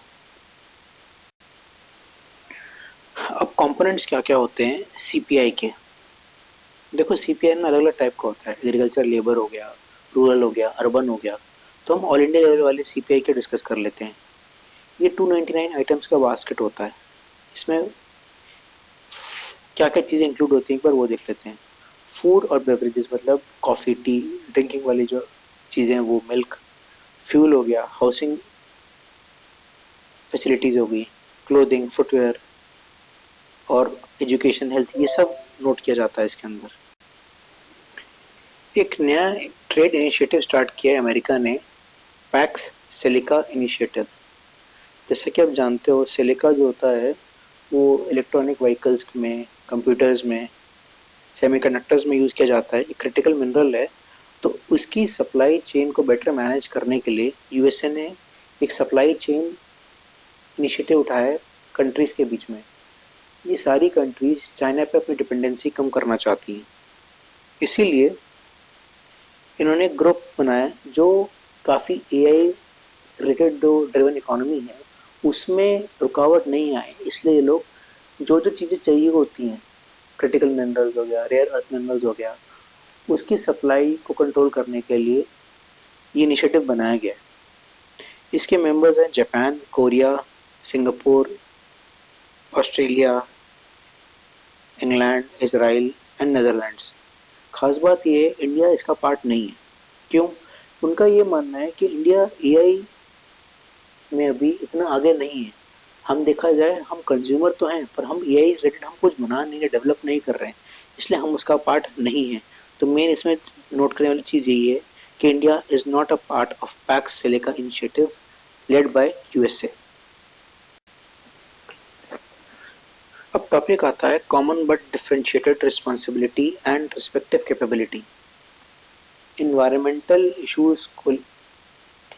अब कंपोनेंट्स क्या क्या होते हैं सीपीआई के। देखो सीपीआई में अलग अलग टाइप का होता है, एग्रीकल्चर लेबर हो गया, रूरल हो गया, अर्बन हो गया। तो हम ऑल इंडिया लेवल वाले सीपीआई के डिस्कस कर लेते हैं। ये 299 आइटम्स का बास्केट होता है। इसमें क्या क्या चीज़ें इंक्लूड होती हैं एक बार वो देख लेते हैं। फूड और बेवरेजेस, मतलब कॉफ़ी, टी, ड्रिंकिंग वाली जो चीज़ें हैं वो, मिल्क। फ्यूल हो गया, हाउसिंग फैसिलिटीज़ हो गई, क्लोथिंग, फुटवेयर और एजुकेशन, हेल्थ, ये सब नोट किया जाता है इसके अंदर। एक नया ट्रेड इनिशिएटिव स्टार्ट किया है अमेरिका ने, पैक्स सिलिका इनिशिएटिव। जैसे कि आप जानते हो सिलिका जो होता है वो इलेक्ट्रॉनिक व्हीकल्स में, कंप्यूटर्स में, सेमीकंडक्टर्स में यूज़ किया जाता है। एक क्रिटिकल मिनरल है। तो उसकी सप्लाई चेन को बेटर मैनेज करने के लिए यूएसए ने एक सप्लाई चेन इनिशिएटिव उठाया है कंट्रीज़ के बीच में। ये सारी कंट्रीज़ चाइना पे अपनी डिपेंडेंसी कम करना चाहती हैं। इसीलिए इन्होंने एक ग्रुप बनाया जो काफ़ी एआई रिलेटेड जो ड्रिवन इकोनॉमी है उसमें रुकावट नहीं आए, इसलिए ये लोग जो जो चीज़ें चाहिए होती हैं, क्रिटिकल मिनरल्स हो गया, रेयर अर्थ मिनरल्स हो गया, उसकी सप्लाई को कंट्रोल करने के लिए ये इनिशिएटिव बनाया गया है। इसके मेंबर्स हैं Japan, Korea, Singapore, Australia, England, Israel and Netherlands. खास बात ये है इंडिया इसका पार्ट नहीं है। क्यों? उनका ये मानना है कि इंडिया एआई में अभी इतना आगे नहीं है। हम देखा जाए हम कंज्यूमर तो हैं, पर हम एआई रिलेटेड हम कुछ बना नहीं रहे, डेवलप नहीं कर रहे हैं, इसलिए हम उसका पार्ट नहीं है। तो मेन इसमें नोट करने वाली चीज़ यही है कि India is not a part of PACS silica initiative led by USA. अब टॉपिक आता है common but differentiated responsibility and respective capability. Environmental issues को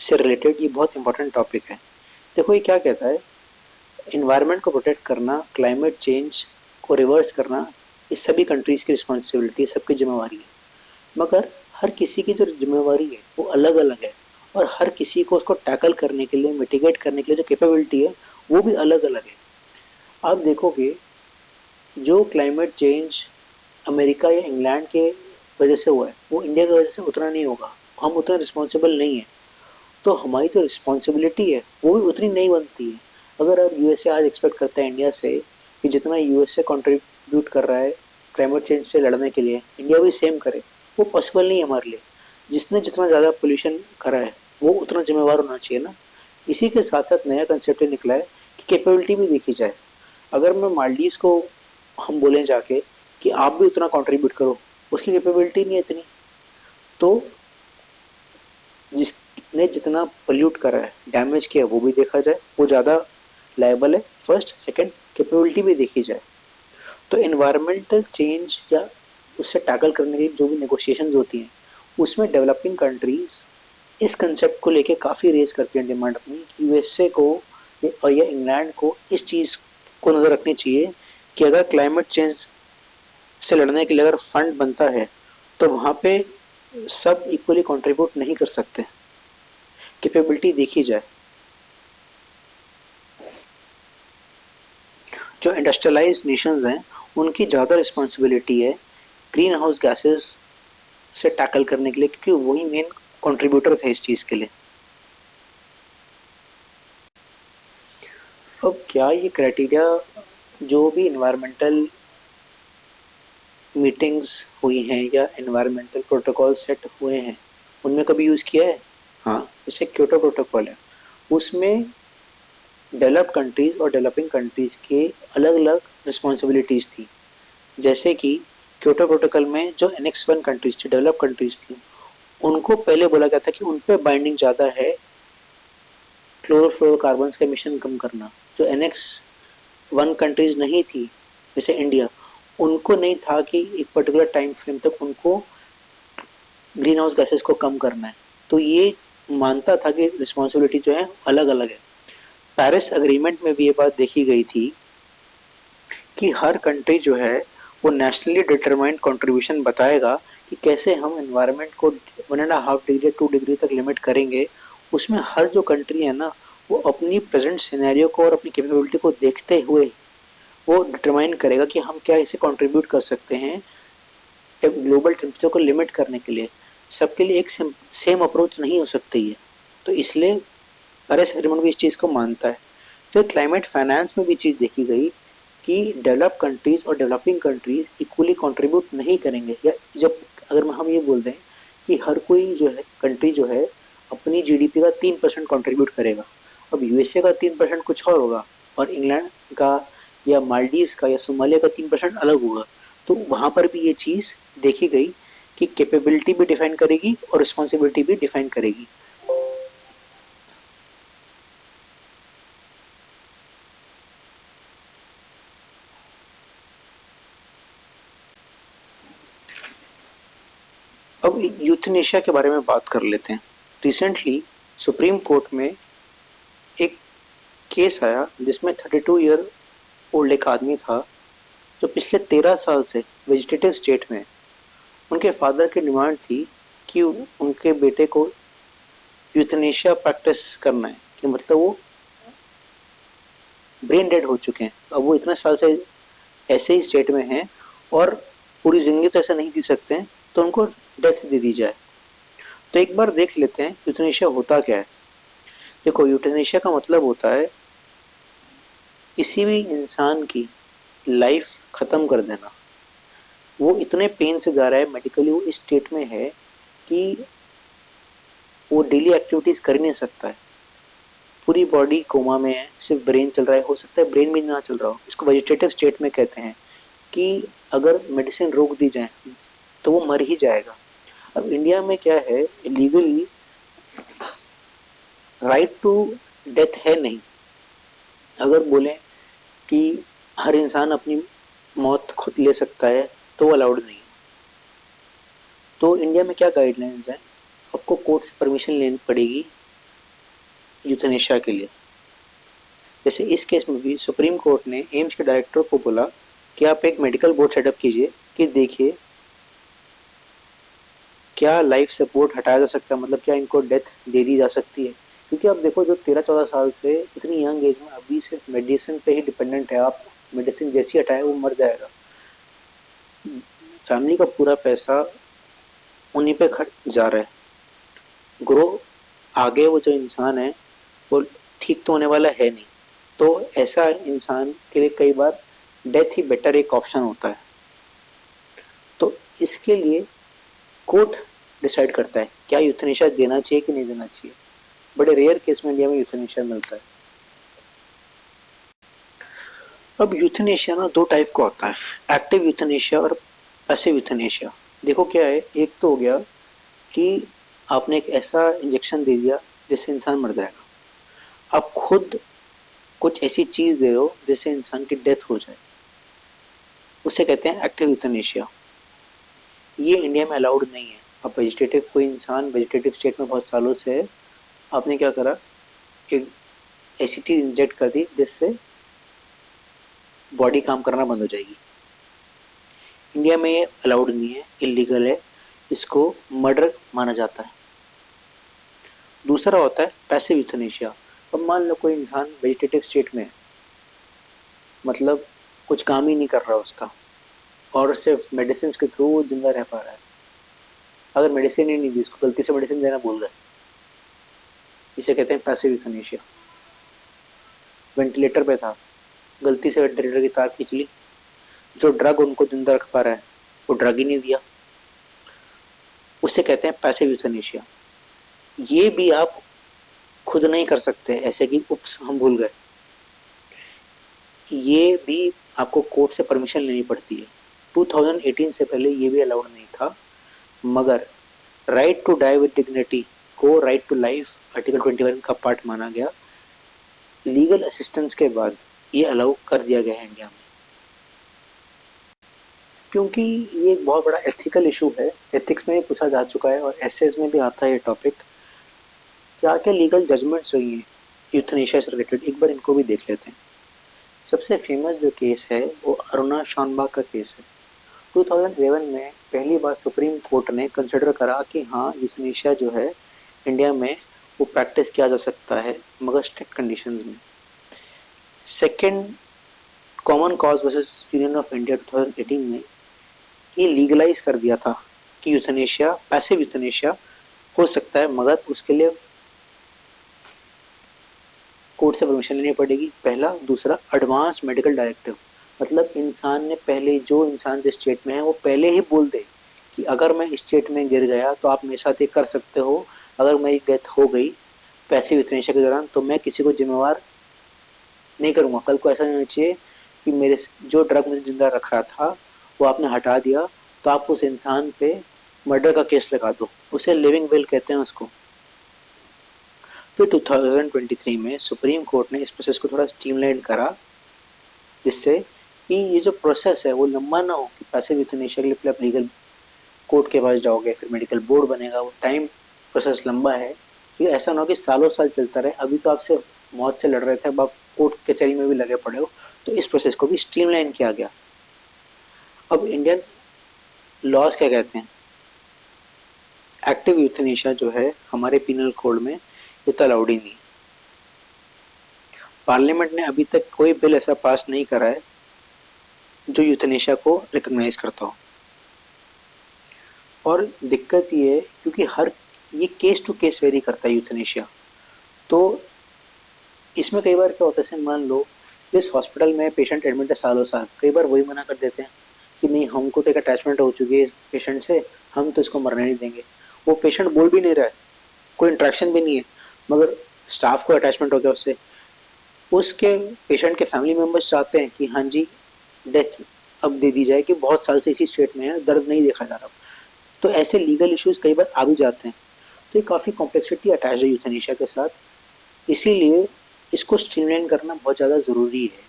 से रिलेटेड ये बहुत इंपॉर्टेंट टॉपिक है। देखो ये क्या कहता है, इन्वायरमेंट को प्रोटेक्ट करना, क्लाइमेट चेंज को रिवर्स करना, ये सभी कंट्रीज़ की रिस्पॉन्सिबिलिटी, सबकी जिम्मेवारी है। मगर हर किसी की जो जिम्मेवारी है वो अलग अलग है, और हर किसी को उसको टैकल करने के लिए, मिटिगेट करने के लिए जो कैपेबिलिटी है वो भी अलग अलग है। आप देखोगे जो क्लाइमेट चेंज अमेरिका या इंग्लैंड के वजह से हुआ है वो इंडिया की वजह से उतना नहीं होगा, हम उतना रिस्पॉन्सिबल नहीं है। तो हमारी जो रिस्पॉन्सिबिलिटी है वो भी उतनी नहीं बनती है। अगर अब यूएसए आज एक्सपेक्ट करता है इंडिया से कि जितना यूएसए कंट्रीब्यूट कंट्रीब्यूट कर रहा है क्लाइमेट चेंज से लड़ने के लिए, इंडिया भी सेम करे, वो पॉसिबल नहीं है हमारे लिए। जिसने जितना ज़्यादा पोल्यूशन करा है वो उतना जिम्मेवार होना चाहिए ना। इसी के साथ साथ नया कंसेप्ट ये निकला है कि कैपेबिलिटी भी देखी जाए। अगर मैं मालदीव्स को हम बोलें जाके कि आप भी उतना कंट्रीब्यूट करो, उसकी कैपेबिलिटी नहीं है इतनी। तो जिसने जितना पोल्यूट करा है, डैमेज किया, वो भी देखा जाए, वो ज़्यादा लायबल है। फर्स्ट, सेकंड, कैपेबिलिटी भी देखी जाए। तो एनवायरमेंटल चेंज या उससे टैकल करने की जो भी नेगोशिएशंस होती हैं, उसमें डेवलपिंग कंट्रीज इस कंसेप्ट को लेके काफ़ी रेज करती हैं डिमांड अपनी कि यूएसए को और या इंग्लैंड को इस चीज़ को नज़र रखनी चाहिए कि अगर क्लाइमेट चेंज से लड़ने के लिए अगर फंड बनता है तो वहाँ पे सब इक्वली कंट्रीब्यूट नहीं कर सकते, कैपेबिलिटी देखी जाए। जो इंडस्ट्रियलाइज नेशंस हैं उनकी ज़्यादा रिस्पॉन्सिबिलिटी है ग्रीन हाउस गैसेस से टैकल करने के लिए, क्योंकि वही मेन कंट्रीब्यूटर थे इस चीज़ के लिए। अब क्या ये क्राइटेरिया जो भी इन्वायरमेंटल मीटिंग्स हुई हैं या इन्वायरमेंटल प्रोटोकॉल सेट हुए हैं उनमें कभी यूज़ किया है? हाँ, जैसे क्योटो प्रोटोकॉल है, उसमें डेवलप्ड कंट्रीज़ और डेवलपिंग कंट्रीज़ के अलग अलग रिस्पॉन्सिबिलिटीज़ थी। जैसे कि क्योटो प्रोटोकॉल में जो NX1 कंट्रीज़ थी, डेवलप कंट्रीज़ थी, उनको पहले बोला गया था कि उन पर बाइंडिंग ज़्यादा है क्लोरोफ्लोरोकार्बन्स का एमिशन कम करना। जो NX1 कंट्रीज़ नहीं थी, जैसे इंडिया, उनको नहीं था कि एक पर्टिकुलर टाइम फ्रेम तक उनको ग्रीन हाउस गैसेस को कम करना है। तो ये मानता था कि रिस्पॉन्सिबिलिटी जो है अलग अलग है। पेरिस एग्रीमेंट में भी ये बात देखी गई थी कि हर कंट्री जो है वो नेशनली डिटरमाइंड कंट्रीब्यूशन बताएगा कि कैसे हम एनवायरनमेंट को 1.5 डिग्री 2 डिग्री तक लिमिट करेंगे। उसमें हर जो कंट्री है ना, वो अपनी प्रेजेंट सिनेरियो को और अपनी कैपेबिलिटी को देखते हुए वो डिटरमाइन करेगा कि हम क्या इसे कंट्रीब्यूट कर सकते हैं ग्लोबल टेम्परेचर को लिमिट करने के लिए। सबके लिए एक सेम अप्रोच नहीं हो सकती है, तो इसलिए पेरिस एग्रीमेंट भी इस चीज़ को मानता है। फिर क्लाइमेट फाइनेंस में भी चीज़ देखी गई कि डेवलप कंट्रीज़ और डेवलपिंग कंट्रीज़ इक्वली कंट्रीब्यूट नहीं करेंगे। या जब अगर हम ये बोल दें कि हर कोई जो है कंट्री जो है अपनी जीडीपी का 3% कंट्रीब्यूट करेगा, अब यूएसए का 3% कुछ और होगा और इंग्लैंड का या मालदीव्स का या सोमालिया का 3% अलग होगा। तो वहाँ पर भी ये चीज़ देखी गई कि कैपेबिलिटी भी डिफाइन करेगी और रिस्पॉन्सिबिलिटी भी डिफाइन करेगी। अब यूथनेशिया के बारे में बात कर लेते हैं। रिसेंटली सुप्रीम कोर्ट में एक केस आया जिसमें 32 ईयर ओल्ड एक आदमी था जो पिछले 13 साल से वेजिटेटिव स्टेट में। उनके फादर की डिमांड थी कि उनके बेटे को यूथनेशिया प्रैक्टिस करना है, कि मतलब वो ब्रेन डेड हो चुके हैं, अब वो इतने साल से ऐसे ही स्टेट में हैं और पूरी ज़िंदगी तो ऐसा नहीं जी सकते हैं, तो उनको डेथ दे दी जाए। तो एक बार देख लेते हैं यूथनेशिया होता क्या है। देखो, यूथनेशिया का मतलब होता है किसी भी इंसान की लाइफ ख़त्म कर देना। वो इतने पेन से जा रहा है, मेडिकली वो इस स्टेट में है कि वो डेली एक्टिविटीज़ कर ही नहीं सकता है, पूरी बॉडी कोमा में है, सिर्फ ब्रेन चल रहा है, हो सकता है ब्रेन भी ना चल रहा हो। इसको वेजिटेटिव स्टेट में कहते हैं कि अगर मेडिसिन रोक दी जाए तो वो मर ही जाएगा। अब इंडिया में क्या है, लीगली राइट टू डेथ है नहीं। अगर बोलें कि हर इंसान अपनी मौत खुद ले सकता है तो वो अलाउड नहीं। तो इंडिया में क्या गाइडलाइंस हैं, आपको कोर्ट से परमिशन लेनी पड़ेगी यूथनेशिया के लिए। जैसे इस केस में भी सुप्रीम कोर्ट ने एम्स के डायरेक्टर को बोला कि आप एक मेडिकल बोर्ड सेटअप कीजिए कि देखिए क्या लाइफ सपोर्ट हटाया जा सकता है, मतलब क्या इनको डेथ दे दी जा सकती है। क्योंकि आप देखो, जो 13-14 साल से इतनी यंग एज में अभी सिर्फ मेडिसिन पे ही डिपेंडेंट है, आप मेडिसिन जैसी हटाए वो मर जाएगा। फैमिली का पूरा पैसा उन्हीं पे खर्च जा रहा है। ग्रो आगे वो जो इंसान है वो ठीक तो होने वाला है नहीं। तो ऐसा इंसान के लिए कई बार डेथ ही बेटर एक ऑप्शन होता है। तो इसके लिए कोर्ट डिसाइड करता है क्या यूथनेशिया देना चाहिए कि नहीं देना चाहिए। बड़े रेयर केस में इंडिया में यूथनेशिया मिलता है। अब यूथनेशिया ना दो टाइप का होता है, एक्टिव यूथनेशिया और पैसिव यूथनेशिया। देखो क्या है, एक तो हो गया कि आपने एक ऐसा इंजेक्शन दे दिया जिससे इंसान मर जाएगा, आप खुद कुछ ऐसी चीज दे रहे हो जिससे इंसान की डेथ हो जाए, उसे कहते हैं एक्टिव यूथनेशिया। ये इंडिया में अलाउड नहीं है। अब वेजिटेटिव, कोई इंसान वेजिटेटिव स्टेट में बहुत सालों से है, आपने क्या करा, एक ऐसी चीज इंजेक्ट कर दी जिससे बॉडी काम करना बंद हो जाएगी। इंडिया में ये अलाउड नहीं है, इलीगल है, इसको मर्डर माना जाता है। दूसरा होता है पैसिव यूथनेशिया। अब मान लो कोई इंसान वेजिटेटिव स्टेट में है, मतलब कुछ काम ही नहीं कर रहा उसका, और सिर्फ मेडिसिन के थ्रू वो जिंदा रह पा रहा है। अगर मेडिसिन ही नहीं दी, उसको गलती से मेडिसिन देना भूल गए, इसे कहते हैं पैसिव यूथनेशिया। वेंटिलेटर पे था, गलती से वेंटिलेटर की तार खींच ली, जो ड्रग उनको जिंदा रख पा रहा है वो ड्रग ही नहीं दिया, उसे कहते हैं पैसिव यूथनेशिया। ये भी आप खुद नहीं कर सकते, ऐसे कि उप्स हम भूल गए, ये भी आपको कोर्ट से परमिशन लेनी पड़ती है। 2018 से पहले ये भी अलाउड नहीं था, मगर right to die with dignity को राइट टू लाइफ आर्टिकल 21 का पार्ट माना गया। लीगल असिस्टेंस के बाद ये अलाउ कर दिया गया है इंडिया में, क्योंकि ये एक बहुत बड़ा एथिकल इशू है। एथिक्स में पूछा जा चुका है और एसएस में भी आता है ये टॉपिक। क्या क्या लीगल जजमेंट्स हुई हैं यूथनेशिया से रिलेटेड, एक बार इनको भी देख लेते हैं। सबसे फेमस जो केस है वो अरुणा शॉनबाग का केस है। 2011 में पहली बार सुप्रीम कोर्ट ने कंसिडर करा कि हाँ, यूथनेशिया जो है इंडिया में वो प्रैक्टिस किया जा सकता है, मगर स्ट्रिक्ट कंडीशंस में। Second common cause versus union of India 2018 में ये लीगलाइज कर दिया था कि यूथनेशिया, पैसिव यूथनेशिया हो सकता है, मगर उसके लिए कोर्ट से परमिशन लेनी पड़ेगी, पहला। दूसरा, एडवांस मेडिकल डायरेक्टिव, मतलब इंसान ने पहले, जो इंसान जिस स्टेट में है वो पहले ही बोल दे कि अगर मैं इस स्टेट में गिर गया तो आप मेरे साथ ये कर सकते हो, अगर मेरी डेथ हो गई पैसिव यूथनेशिया के दौरान तो मैं किसी को जिम्मेवार नहीं करूँगा। कल को ऐसा नहीं होना चाहिए कि मेरे जो ड्रग मुझे जिंदा रख रहा था वो आपने हटा दिया तो आप उस इंसान पे मर्डर का केस लगा दो, उसे लिविंग विल कहते हैं उसको। फिर 2023 में सुप्रीम कोर्ट ने इस प्रोसेस को थोड़ा स्ट्रीमलाइन करा, जिससे कि ये जो प्रोसेस है वो लंबा ना हो कि पैसिव यूथनेशिया के लिए आप लीगल कोर्ट के पास जाओगे, फिर मेडिकल बोर्ड बनेगा, वो टाइम प्रोसेस लंबा है, कि ऐसा ना हो कि सालों साल चलता रहे। अभी तो आपसे मौत से लड़ रहे थे, अब आप कोर्ट कचहरी में भी लगे पड़े हो, तो इस प्रोसेस को भी स्ट्रीमलाइन किया गया। अब इंडियन लॉज क्या कहते हैं, एक्टिव यूथनेशिया जो है हमारे पिनल कोड में ये तो अलाउड ही नहीं। पार्लियामेंट ने अभी तक कोई बिल ऐसा पास नहीं करा है जो यूथनेशिया को रिकॉग्नाइज करता हो। और दिक्कत ये है क्योंकि ये केस टू केस वेरी करता है यूथनेशिया, तो इसमें कई बार क्या होता है, मान लो जिस हॉस्पिटल में पेशेंट एडमिट है सालों साल, कई बार वही मना कर देते हैं कि नहीं, हमको तो एक अटैचमेंट हो चुकी है पेशेंट से, हम तो इसको मरने नहीं देंगे। वो पेशेंट बोल भी नहीं रहा है, कोई इंट्रैक्शन भी नहीं है, मगर स्टाफ को अटैचमेंट हो गया उससे। उसके पेशेंट के फैमिली मेम्बर्स चाहते हैं कि हाँ जी, डेथ अब दे दी जाए कि बहुत साल से इसी स्टेट में है, दर्द नहीं देखा जा रहा। तो ऐसे लीगल इश्यूज कई बार आ भी जाते हैं, तो ये काफ़ी कॉम्प्लेक्सिटी अटैच है यूथनेशिया के साथ, इसीलिए इसको स्ट्रीमलाइन करना बहुत ज़्यादा ज़रूरी है।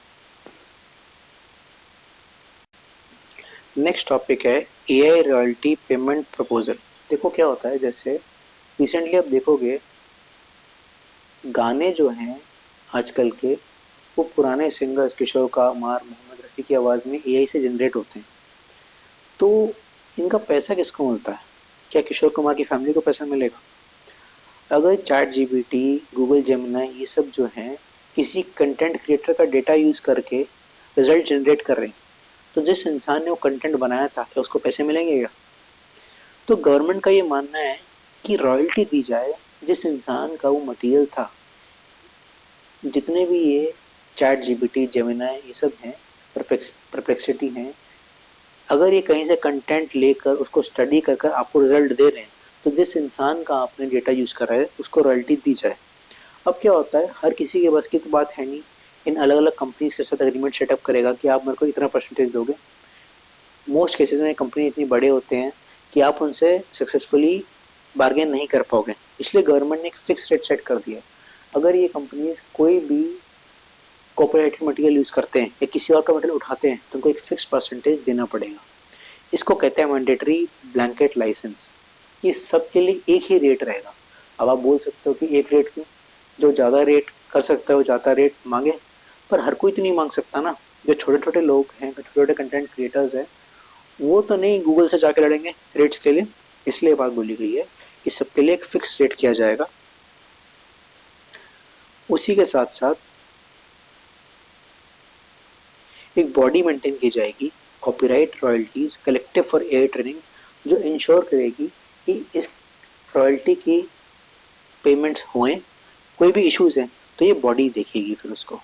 नेक्स्ट टॉपिक है एआई रॉयल्टी पेमेंट प्रपोजल। देखो क्या होता है, जैसे रिसेंटली आप देखोगे गाने जो हैं आजकल के, वो पुराने सिंगर्स किशोर कुमार, मोहम्मद रफ़ी की आवाज़ में एआई से जनरेट होते हैं। तो इनका पैसा किसको मिलता है? क्या किशोर कुमार की फैमिली को पैसा मिलेगा? अगर चैट जीपीटी, गूगल जेमिनी, ये सब जो हैं किसी कंटेंट क्रिएटर का डेटा यूज़ करके रिजल्ट जनरेट कर रहे हैं, तो जिस इंसान ने वो कंटेंट बनाया था क्या उसको पैसे मिलेंगे क्या? तो गवर्नमेंट का ये मानना है कि रॉयल्टी दी जाए जिस इंसान का वो मटेरियल था। जितने भी ये चैट जीपीटी, जेमिनी, ये सब हैं, परप्लेक्सिटी हैं, अगर ये कहीं से कंटेंट लेकर उसको स्टडी कर कर आपको रिजल्ट दे रहे हैं, तो जिस इंसान का आपने डेटा यूज़ करा है उसको रॉयल्टी दी जाए। अब क्या होता है, हर किसी के बस की तो बात है नहीं, इन अलग अलग कंपनीज के साथ एग्रीमेंट सेटअप करेगा कि आप मेरे को इतना परसेंटेज दोगे। मोस्ट केसेस में कंपनी इतनी बड़े होते हैं कि आप उनसे सक्सेसफुली बार्गेन नहीं कर पाओगे, इसलिए गवर्नमेंट ने एक फिक्स रेट सेट कर दिया है। अगर ये कंपनीज कोई भी कॉपीराइटेड मटेरियल यूज़ करते हैं या किसी और का मटेरियल उठाते हैं तो उनको एक फिक्स परसेंटेज देना पड़ेगा। इसको कहते हैं मैंडेटरी ब्लैंकेट लाइसेंस। ये सबके लिए एक ही रेट रहेगा। अब आप बोल सकते हो कि एक रेट क्यों, जो ज़्यादा रेट कर सकता है वो ज़्यादा रेट मांगे, पर हर कोई तो नहीं मांग सकता ना। जो छोटे छोटे लोग हैं, जो छोटे छोटे कंटेंट क्रिएटर्स हैं, वो तो नहीं गूगल से जाके लड़ेंगे रेट्स के लिए। इसलिए बात बोली गई है कि सबके लिए एक फिक्स रेट किया जाएगा। उसी के साथ साथ एक बॉडी मेंटेन की जाएगी, copyright royalties collective for air training, जो इंश्योर करेगी कि इस रॉयल्टी की पेमेंट्स हुए। कोई भी इश्यूज हैं तो ये बॉडी देखेगी फिर उसको।